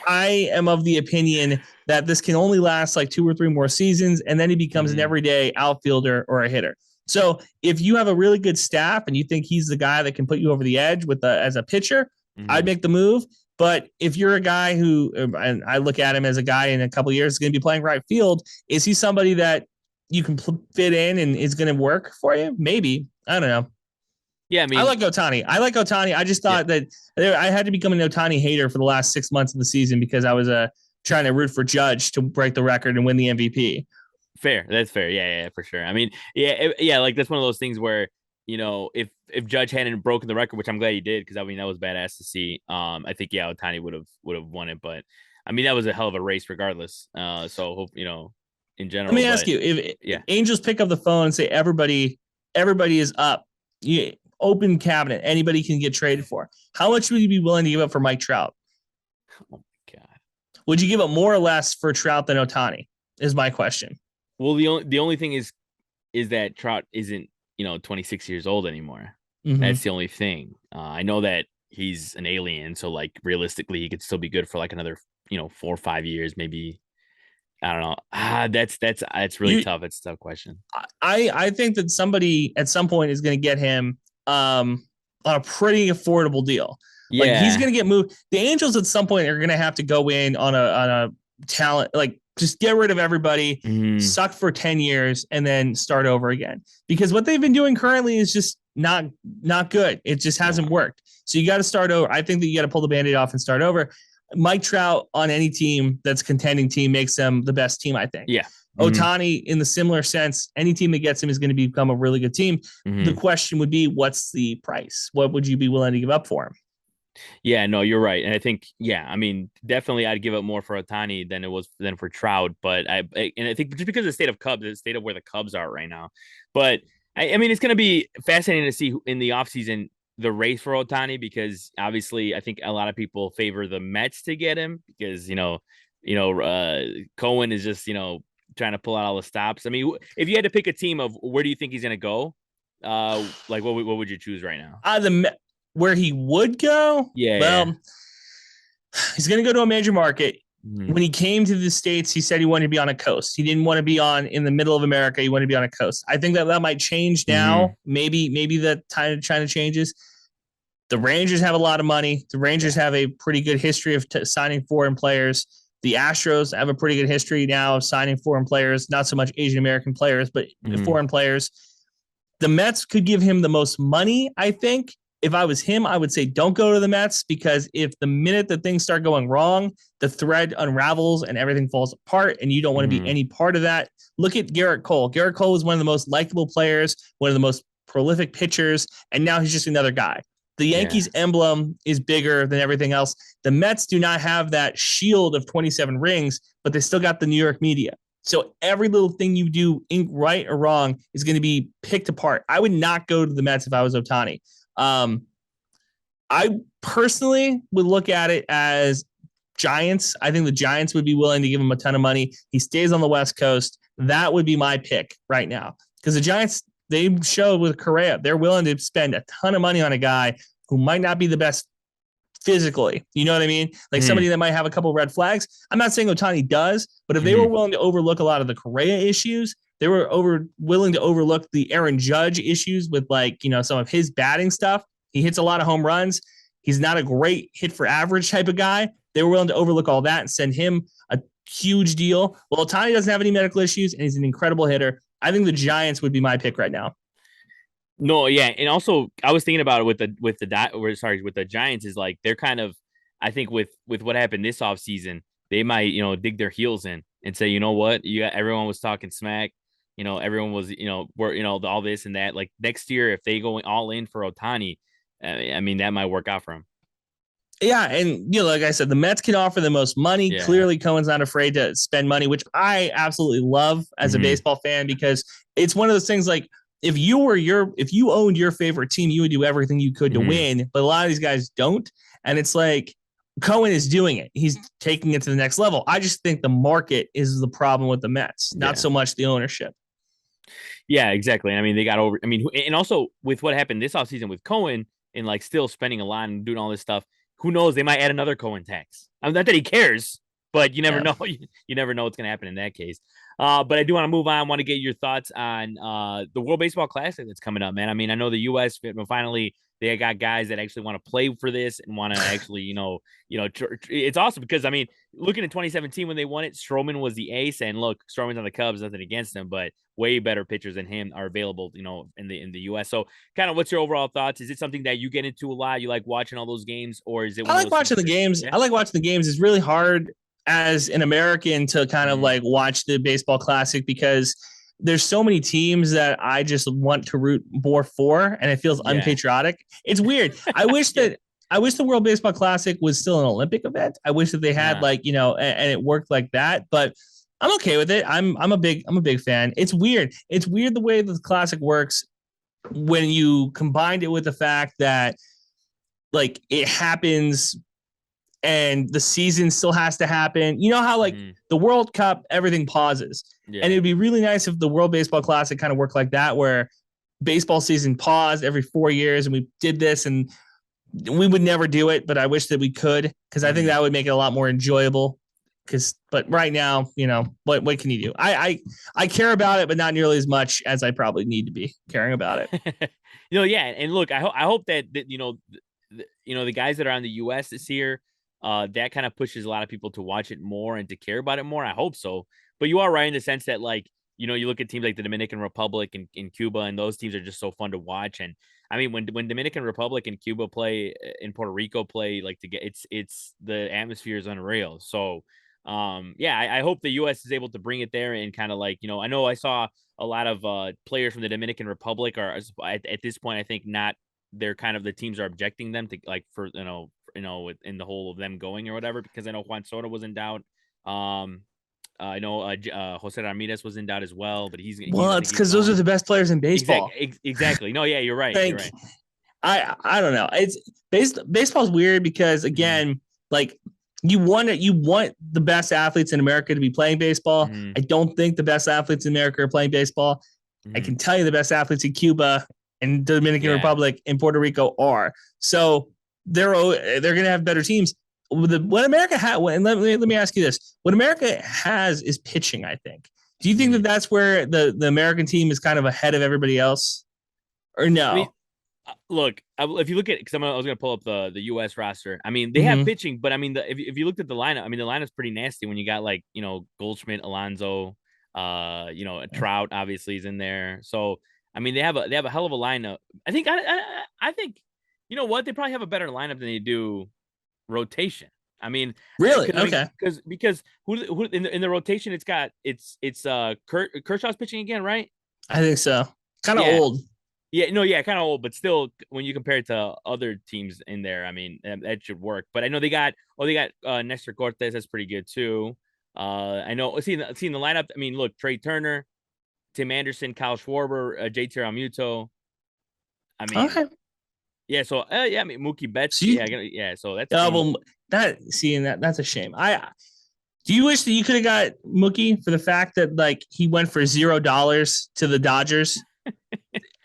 I am of the opinion that this can only last like 2 or 3 more seasons, and then he becomes an everyday outfielder or a hitter. So if you have a really good staff and you think he's the guy that can put you over the edge as a pitcher, I'd make the move. But if you're a guy who, and I look at him as a guy in a couple of years is going to be playing right field, is he somebody that you can fit in and is going to work for you? Maybe. I don't know. Yeah, I mean, I like Ohtani. I just thought that I had to become an Ohtani hater for the last 6 months of the season because I was trying to root for Judge to break the record and win the MVP. Fair. That's fair. Yeah, for sure. I mean, like that's one of those things where, if Judge hadn't broken the record, which I'm glad he did, because I mean that was badass to see. I think Ohtani would have won it, but I mean that was a hell of a race regardless. So hope in general. Let me ask you: if Angels pick up the phone and say everybody is up, open cabinet, anybody can get traded for. How much would you be willing to give up for Mike Trout? Oh my God! Would you give up more or less for Trout than Ohtani? Is my question. Well, the only thing is that Trout isn't 26 years old anymore. That's the only thing. I know that he's an alien, so like realistically, he could still be good for like another 4 or 5 years, maybe. I don't know. That's really tough. It's a tough question. I think that somebody at some point is going to get him on a pretty affordable deal. Yeah. Like he's going to get moved. The Angels at some point are going to have to go in on a talent, like just get rid of everybody, suck for 10 years and then start over again. Because what they've been doing currently is just not good. It just hasn't worked. So you got to start over. I think that you got to pull the Band-Aid off and start over. Mike Trout on any team that's contending team makes them the best team, I think. Yeah. Ohtani, in the similar sense, any team that gets him is going to become a really good team. The question would be, what's the price? What would you be willing to give up for him? Yeah, no, you're right. And I think, I mean, definitely I'd give up more for Ohtani than for Trout. But I think just because of the state of where the Cubs are right now. But I mean, it's going to be fascinating to see in the offseason the race for Otani because obviously I think a lot of people favor the Mets to get him because Cohen is just trying to pull out all the stops. I mean, if you had to pick a team of where do you think he's going to go, like what would you choose right now? Where he would go, Yeah, yeah. well, he's going to go to a major market. Mhm. When he came to the States, he said he wanted to be on a coast. He didn't want to be on in the middle of America. He wanted to be on a coast. I think that might change now. Mhm. Maybe the time of China changes. The Rangers have a lot of money. The Rangers Yeah. have a pretty good history of signing foreign players. The Astros have a pretty good history now of signing foreign players, not so much Asian American players, but Mhm. foreign players. The Mets could give him the most money, I think. If I was him, I would say don't go to the Mets because if the minute that things start going wrong, the thread unravels and everything falls apart, and you don't want to be Mhm. any part of that. Look at Garrett Cole. Garrett Cole was one of the most likable players, one of the most prolific pitchers, and now he's just another guy. The Yeah. Yankees emblem is bigger than everything else. The Mets do not have that shield of 27 rings, but they still got the New York media. So every little thing you do, right or wrong, is going to be picked apart. I would not go to the Mets if I was Otani. Um, I personally would look at it as Giants. I think the Giants would be willing to give him a ton of money. He stays on the West Coast. That would be my pick right now because the Giants, they showed with Correa, they're willing to spend a ton of money on a guy who might not be the best physically. You know what I mean? Like Mhm. somebody that might have a couple red flags. I'm not saying Otani does, but if they were Mhm. willing to overlook a lot of the Correa issues, they were willing to overlook the Aaron Judge issues with some of his batting stuff. He hits a lot of home runs. He's not a great hit for average type of guy. They were willing to overlook all that and send him a huge deal. Well, Otani doesn't have any medical issues and he's an incredible hitter. I think the Giants would be my pick right now. No, yeah, and also I was thinking about it with the Giants is like they're kind of I think with what happened this offseason, they might, dig their heels in and say, you know what, you got everyone was talking smack, everyone was, we're, all this and that. Like next year, if they go all in for Otani, I mean that might work out for him. Yeah, and like I said, the Mets can offer the most money. Yeah. Clearly, Cohen's not afraid to spend money, which I absolutely love as a Hmm. baseball fan because it's one of those things like if you owned your favorite team, you would do everything you could to Hmm. win. But a lot of these guys don't, and it's like Cohen is doing it. He's taking it to the next level. I just think the market is the problem with the Mets, not Yeah. so much the ownership. Yeah, exactly. I mean, they got over. I mean, and also with what happened this offseason with Cohen and like still spending a lot and doing all this stuff, who knows? They might add another Cohen tax. I mean, not that he cares, but you never Yeah. know. You never know what's going to happen in that case. But I do want to move on. I want to get your thoughts on the World Baseball Classic that's coming up, man. I mean, I know the U.S. finally they got guys that actually want to play for this and want to actually, it's awesome because I mean, looking at 2017 when they won it, Stroman was the ace, and look, Stroman's on the Cubs, nothing against him, but way better pitchers than him are available, in the US. So, kind of, what's your overall thoughts? Is it something that you get into a lot? You like watching all those games, or is it I one of like those things watching the where, games. yeah, I like watching the games. It's really hard as an American to kind of mm, like watch the baseball classic because there's so many teams that I just want to root more for, and it feels yeah, unpatriotic. It's weird. I wish yeah, that I wish the World Baseball Classic was still an Olympic event. I wish that they had and it worked like that. But I'm okay with it. I'm a big fan. It's weird. It's weird the way the classic works when you combined it with the fact that like it happens and the season still has to happen. You know how like mm, the World Cup, everything pauses. And yeah, it'd be really nice if the World Baseball Classic kind of worked like that, where baseball season paused every 4 years and we did this and we would never do it, but I wish that we could because I think mm. that would make it a lot more enjoyable. But right now, what can you do? I care about it, but not nearly as much as I probably need to be caring about it. Yeah, and look, I hope that the guys that are on the U.S. this year, that kind of pushes a lot of people to watch it more and to care about it more. I hope so. But you are right in the sense that like you look at teams like the Dominican Republic and Cuba, and those teams are just so fun to watch. And I mean, when Dominican Republic and Cuba play and Puerto Rico play, like to get it's the atmosphere is unreal. So yeah, I hope the US is able to bring it there and kind of like, I know I saw a lot of players from the Dominican Republic are at this point, I think not they're kind of the teams are objecting them to like for in the whole of them going or whatever, because I know Juan Soto was in doubt. Um I know Jose Ramirez was in doubt as well, but Well, I it's think he's because those are going. the best players in baseball. Exactly. No, yeah, you're right. You're Like, right. I don't know. It's baseball's weird because Mm-hmm. again, like you want the best athletes in America to be playing baseball. Mm-hmm. I don't think the best athletes in America are playing baseball. I Mm-hmm. can tell you the best athletes in Cuba and Dominican Yeah. Republic and Puerto Rico are. So they're going to have better teams. What America has, and let me ask you this: what America has is pitching. I think. Do you think Mm-hmm. that that's where the American team is kind of ahead of everybody else, or I mean, no? look, if you look at, because I was going to pull up the U.S. roster. I mean, they have Mm-hmm. pitching, but I mean, if you looked at the lineup, I mean, the lineup's pretty nasty when you got like Goldschmidt, Alonso, Trout obviously is in there. So I mean, they have a hell of a lineup. I think you know what, they probably have a better lineup than they do rotation. I mean, Really? because Okay. who in the rotation, it's Kershaw's pitching again, right? I think so. Kind of Yeah, old. yeah, no, yeah, kind of old, but still, when you compare it to other teams in there, I mean, that should work. But I know they got Nestor Cortes, that's pretty good too. I know seeing the lineup. I mean, look, Trey Turner, Tim Anderson, Kyle Schwarber, JT Realmuto. I mean, Okay. yeah. So yeah, I mean Mookie Betts. So you, Yeah. So that's. I mean, well, that seeing that's a shame. Do you wish that you could have got Mookie for the fact that like he went for $0 to the Dodgers?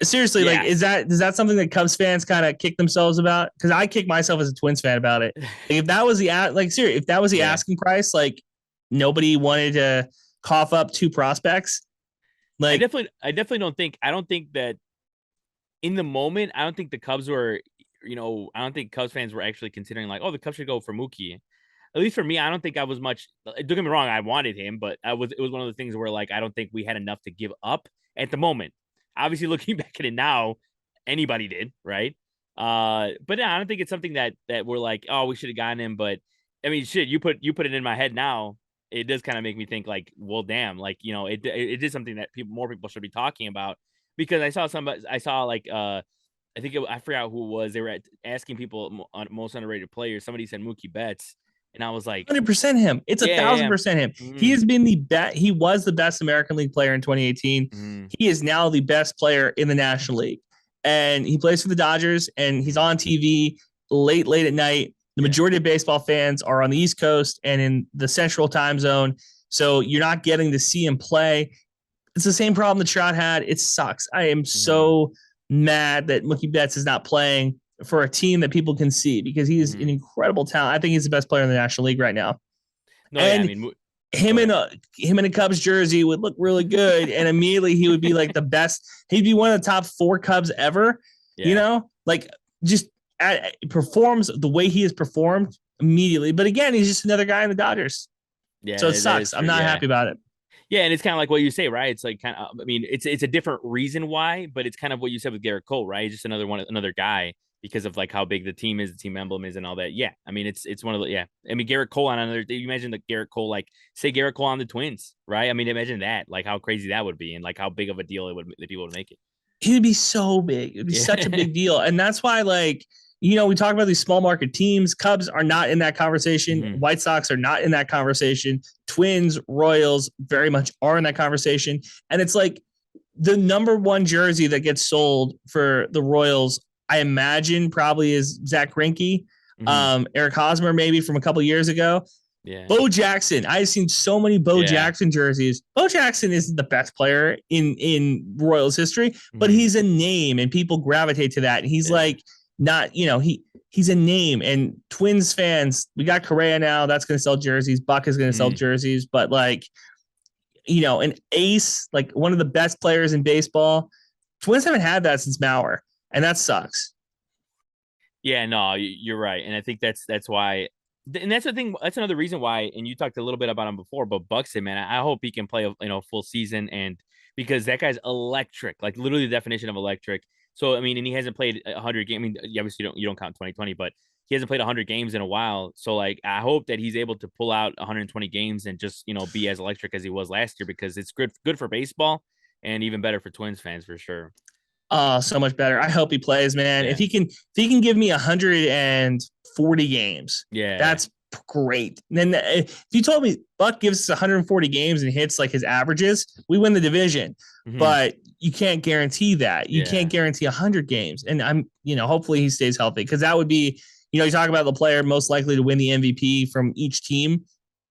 Seriously, like yeah. is that something that Cubs fans kind of kick themselves about? Because I kick myself as a Twins fan about it. Like if that was the seriously, if that was the Yeah. asking price, like nobody wanted to cough up two prospects. Like I definitely I don't think that in the moment, I don't think the Cubs were, I don't think Cubs fans were actually considering like, oh, the Cubs should go for Mookie. At least for me, I don't think I was much. Don't get me wrong, I wanted him, but it was one of the things where like I don't think we had enough to give up at the moment. Obviously, looking back at it now, anybody did, right? But yeah, I don't think it's something that we're like, oh, we should have gotten him. But I mean, shit, you put it in my head now. It does kind of make me think like, well, damn, like it is something that more people should be talking about, because I saw like I forgot who it was. They were asking people on most underrated players. Somebody said Mookie Betts, and I was like, 100% him. It's a yeah, thousand yeah, percent him. He mm, has been the best. He was the best American League player in 2018. mm, He is now the best player in the National League, and he plays for the Dodgers. And he's on TV late at night. The yeah, majority of baseball fans are on the East Coast and in the Central Time Zone, so you're not getting to see him play. It's the same problem that Trout had. It sucks. I am mm, so mad that Mookie Betts is not playing for a team that people can see because he is an mm. incredible talent. I think he's the best player in the National League right now. No, yeah, I And mean, him go in ahead. a Cubs jersey would look really good, and immediately he would be like the best. He'd be one of the top 4 Cubs ever. You Yeah, know, like just performs the way he has performed immediately. But again, he's just another guy in the Dodgers, yeah, so it that is sucks. I'm true. not Yeah, happy about it. yeah, and it's kind of like what you say, right? It's like kind of, I mean, it's a different reason why, but it's kind of what you said with Garrett Cole, right? Just another guy because of like how big the team is, the team emblem is, and all that. Yeah, I mean, it's one of the yeah. I mean, Garrett Cole on another. You imagine the Garrett Cole, like say Garrett Cole on the Twins, right? I mean, imagine that, like how crazy that would be, and like how big of a deal it would the people would make it. He'd be so big. It'd be such a Yeah. big deal. And that's why, like, we talk about these small market teams. Cubs are not in that conversation. Mm-hmm. White Sox are not in that conversation. Twins, Royals very much are in that conversation. And it's like the number one jersey that gets sold for the Royals, I imagine probably is Zach Greinke, Mm-hmm. Eric Hosmer maybe from a couple years ago. Yeah. Bo Jackson. I've seen so many Bo Yeah. Jackson jerseys. Bo Jackson isn't the best player in Royals history, but Mm-hmm. he's a name and people gravitate to that. And he's Yeah. like not, he's a name. And Twins fans, we got Correa now. That's going to sell jerseys. Buck is going to sell Mm-hmm. jerseys, but like, an ace, like one of the best players in baseball. Twins haven't had that since Mauer, and that sucks. Yeah, no, you're right, and I think that's why, and that's the thing. That's another reason why. And you talked a little bit about him before, but Buxton, man, I hope he can play a full season, and because that guy's electric, like literally the definition of electric. So I mean, and he hasn't played 100 games. I mean, obviously you don't count 2020, but he hasn't played 100 games in a while. So like, I hope that he's able to pull out 120 games and just be as electric as he was last year, because it's good for baseball and even better for Twins fans for sure. Oh, so much better. I hope he plays, man. Yeah, If he can give me 140 games, yeah, that's great. And then if you told me Buck gives us 140 games and hits like his averages, we win the division. Mm-hmm. But you can't guarantee that. You can't guarantee 100 games. And hopefully he stays healthy, because that would be, you talk about the player most likely to win the MVP from each team.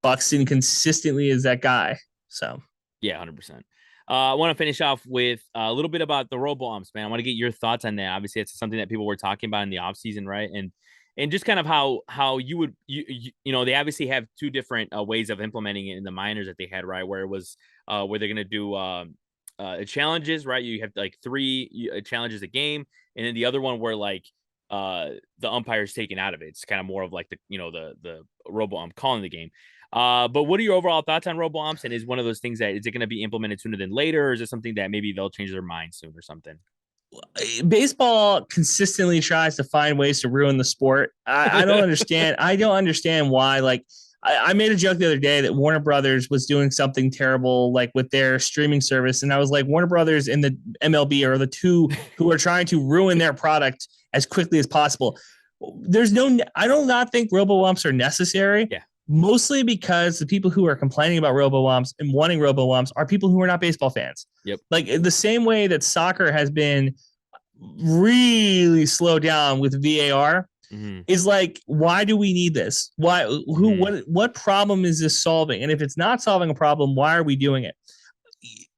Buxton consistently is that guy. So, yeah, 100%. I want to finish off with a little bit about the robo-umps, man. I want to get your thoughts on that. Obviously, it's something that people were talking about in the offseason, right? And just kind of how you would, they obviously have two different ways of implementing it in the minors that they had, right? Where it was where they're going to do challenges, right? You have like 3 challenges a game. And then the other one where like the umpire's taken out of it. It's kind of more of like the robo-ump calling the game. But what are your overall thoughts on robo-umps? And is one of those things that is it going to be implemented sooner than later, or is it something that maybe they'll change their mind soon or something? Baseball consistently tries to find ways to ruin the sport. I don't understand. I don't understand why. Like, I made a joke the other day that Warner Brothers was doing something terrible, like with their streaming service. And I was like, Warner Brothers and the MLB are the two who are trying to ruin their product as quickly as possible. I do not think robo-umps are necessary. Yeah. Mostly because the people who are complaining about robo-umps and wanting robo-umps are people who are not baseball fans. Yep. Like the same way that soccer has been really slowed down with VAR, is like, why do we need this? Why? What problem is this solving? And if it's not solving a problem, why are we doing it?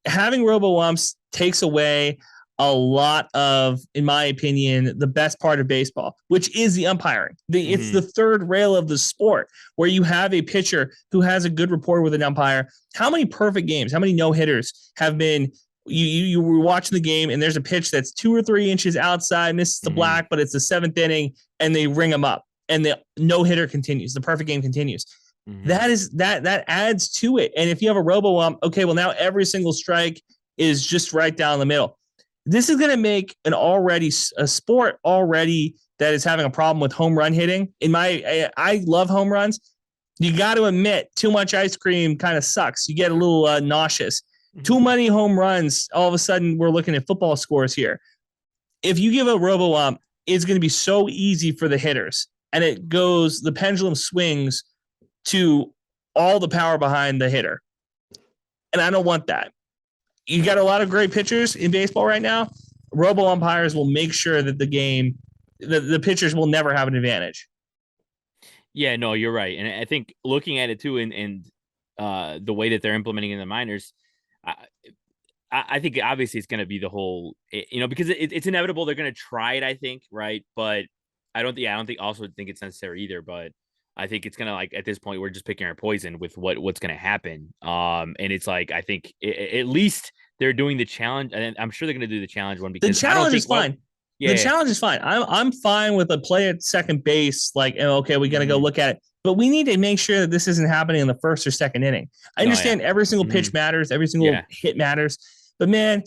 Having robo-umps takes away a lot of, in my opinion, the best part of baseball, which is the umpiring. It's the third rail of the sport, where you have a pitcher who has a good rapport with an umpire. How many perfect games, how many no-hitters have been, you were watching the game and there's a pitch that's 2 or 3 inches outside, misses the black, but it's the 7th inning, and they ring them up and the no-hitter continues. The perfect game continues. That adds to it. And if you have a robo-ump, okay, well, now every single strike is just right down the middle. This is going to make a sport already that is having a problem with home run hitting. I love home runs. You got to admit, too much ice cream kind of sucks. You get a little nauseous. Too many home runs. All of a sudden, we're looking at football scores here. If you give a robo-ump, it's going to be so easy for the hitters. And the pendulum swings to all the power behind the hitter. And I don't want that. You got a lot of great pitchers in baseball right now. Robo umpires will make sure that the pitchers will never have an advantage. Yeah, no, you're right. And I think looking at it too, and the way that they're implementing in the minors, I think obviously it's going to be the whole, because it's inevitable. They're going to try it, I think. Right. But I don't think it's necessary either. But I think it's going to, like, at this point, we're just picking our poison with what's going to happen. And it's like, I think at least they're doing the challenge, and I'm sure they're going to do the challenge one, because the challenge is fine. The challenge is fine. I'm fine with a play at second base. Like, okay, we got to go look at it, but we need to make sure that this isn't happening in the first or second inning. I understand every single pitch matters. Every single hit matters, but man,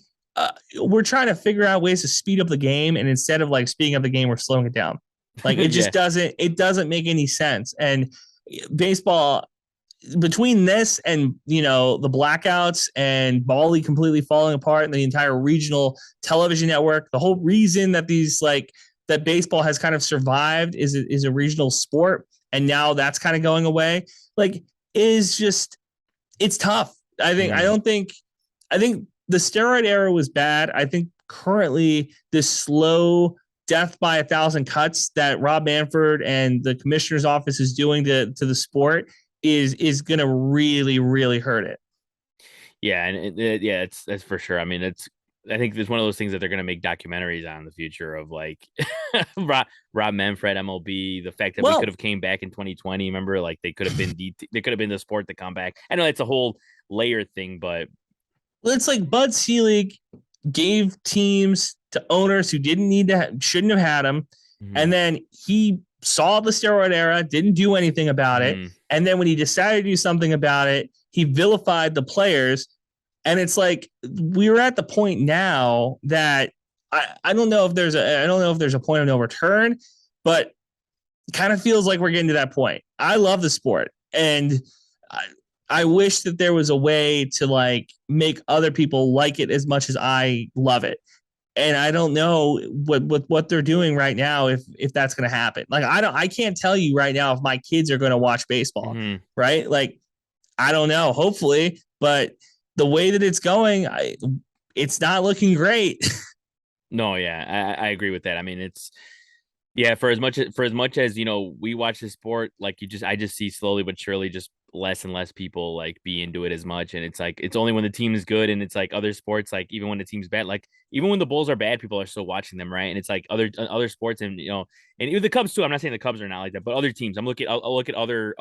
we're trying to figure out ways to speed up the game. And instead of like speeding up the game, we're slowing it down. Like, it just doesn't make any sense. And baseball, between this and, the blackouts and Bali completely falling apart and the entire regional television network, the whole reason that that baseball has kind of survived is a regional sport. And now that's kind of going away. Like, it's tough. I think the steroid era was bad. I think currently this slow death by 1,000 cuts that Rob Manfred and the commissioner's office is doing to the sport is going to really, really hurt it. Yeah. And that's for sure. I mean, I think it's one of those things that they're going to make documentaries on in the future of, like, Rob Manfred, MLB, the fact that we could have came back in 2020. Remember, like, they could have been the sport to come back. I know it's a whole layer thing, but it's like Bud Selig gave teams to owners who shouldn't have had them. And then he saw the steroid era, didn't do anything about it. And then when he decided to do something about it, he vilified the players. And it's like, we're at the point now that I don't know if there's a point of no return, but it kind of feels like we're getting to that point. I love the sport, and I wish that there was a way to, like, make other people like it as much as I love it. And I don't know what they're doing right now if that's going to happen. Like I can't tell you right now if my kids are going to watch baseball, Mm-hmm. right? Like I don't know, hopefully, but the way that it's going, it's not looking great. No, yeah, I agree with that. I mean, it's yeah, for as much as we watch the sport, like I just see slowly but surely just less and less people like be into it as much. And it's like it's only when the team is good, and it's like other sports, like even when the team's bad, like even when the Bulls are bad, people are still watching them, right? And it's like other sports, and and even the Cubs too. I'm not saying the Cubs are not like that, but other teams. I'll look at other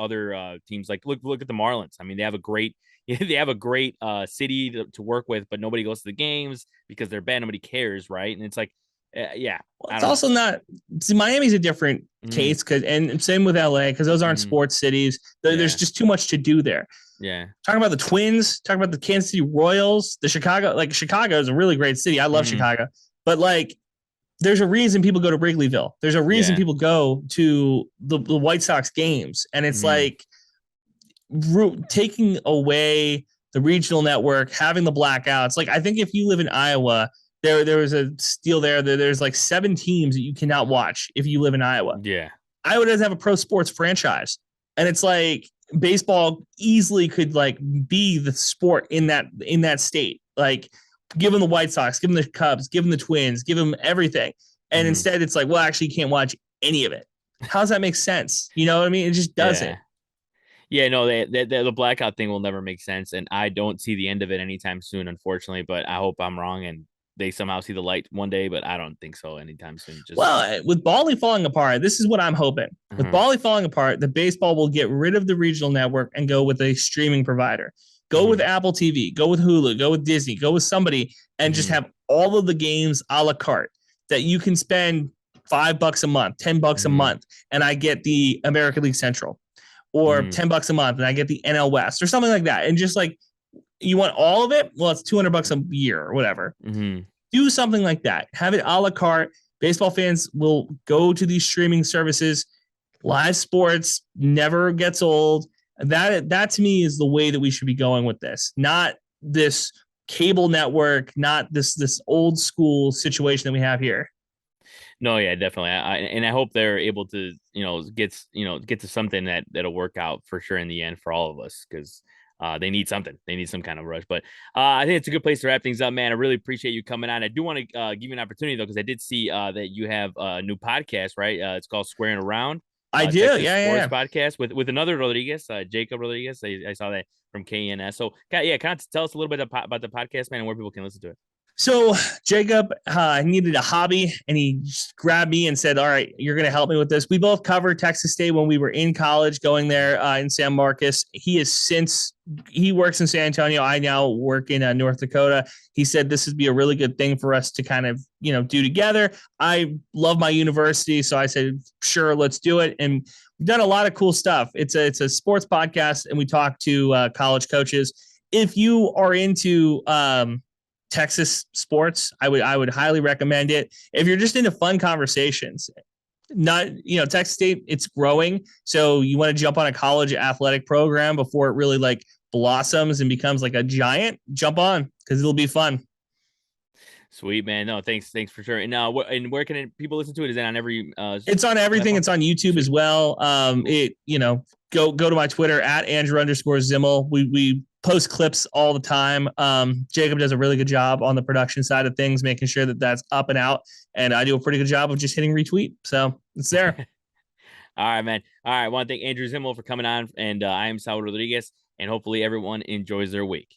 teams, like look at the Marlins. I mean, they have a great they have a great city to work with, but nobody goes to the games because they're bad. Nobody cares, right? And it's like yeah, Well, I it's don't know. also not. See, Miami's a different Mm, case and same with LA because those aren't mm, sports cities. There's yeah, just too much to do there. yeah. Talking about the Twins, talking about the Kansas City Royals, the Chicago. Like Chicago is a really great city. I love Mm, Chicago, but like there's a reason people go to Wrigleyville. There's a reason yeah. people go to the White Sox games, and it's Mm, like taking away the regional network, having the blackouts. Like I think if you live in Iowa, there was a deal there. There's like 7 teams that you cannot watch if you live in Iowa. yeah. Iowa doesn't have a pro sports franchise, and it's like baseball easily could like be the sport in that state. Like give them the White Sox, give them the Cubs, give them the Twins, give them everything, and Mm, instead it's like, well, actually, you can't watch any of it. How does that make sense? You know what I mean? It just doesn't. yeah. Yeah, no, the blackout thing will never make sense, and I don't see the end of it anytime soon, unfortunately. But I hope I'm wrong, and they somehow see the light one day. But I don't think so anytime soon. Just Well, with Bali falling apart, this is what I'm hoping. With uh-huh. Bali falling apart, the baseball will get rid of the regional network and go with a streaming provider. Go with Hmm. Apple TV, go with Hulu, go with Disney, go with somebody, and just Hmm. have all of the games a la carte that you can spend $5 a month, $10 a Hmm. month, and I get the American League Central, or Hmm. $10 a month and I get the NL West, or something like that. And just like you want all of it, well, it's $200 a year or whatever. Hmm. Do something like that. Have it a la carte. Baseball fans will go to these streaming services. Live sports never gets old. That to me is the way that we should be going with this. Not this cable network, not this old school situation that we have here. No, yeah, definitely. And I hope they're able to, get to something that'll work out for sure in the end for all of us, because they need something. They need some kind of rush. But I think it's a good place to wrap things up, man. I really appreciate you coming on. I do want to give you an opportunity though, because I did see that you have a new podcast, right? It's called Squarin Around, I do. Texas sports Yeah. podcast with another Rodriguez, Jacob Rodriguez. I saw that from KNS. So yeah, kind of tell us a little bit about the podcast, man, and where people can listen to it. So Jacob needed a hobby, and he just grabbed me and said, "All right, you're going to help me with this." We both covered Texas State when we were in college, going there in San Marcos. He works in San Antonio. I now work in North Dakota. He said this would be a really good thing for us to kind of do together. I love my university, so I said, "Sure, let's do it." And we've done a lot of cool stuff. It's a sports podcast, and we talk to college coaches. If you are into Texas sports, I would highly recommend it. If you're just into fun conversations, not Texas State, it's growing, so you want to jump on a college athletic program before it really like blossoms and becomes like a giant. Jump on because it'll be fun. Sweet, man. No, thanks for sure. And where can people listen to it? Is it on every It's on everything. platform? It's on YouTube as Sweet, well. cool. Go to my Twitter at Andrew_Zimmel. We post clips all the time. Jacob does a really good job on the production side of things, making sure that that's up and out. And I do a pretty good job of just hitting retweet. So it's there. All right, man. All right, I want to thank Andrew Zimmel for coming on, and I am Saul Rodriguez, and hopefully everyone enjoys their week.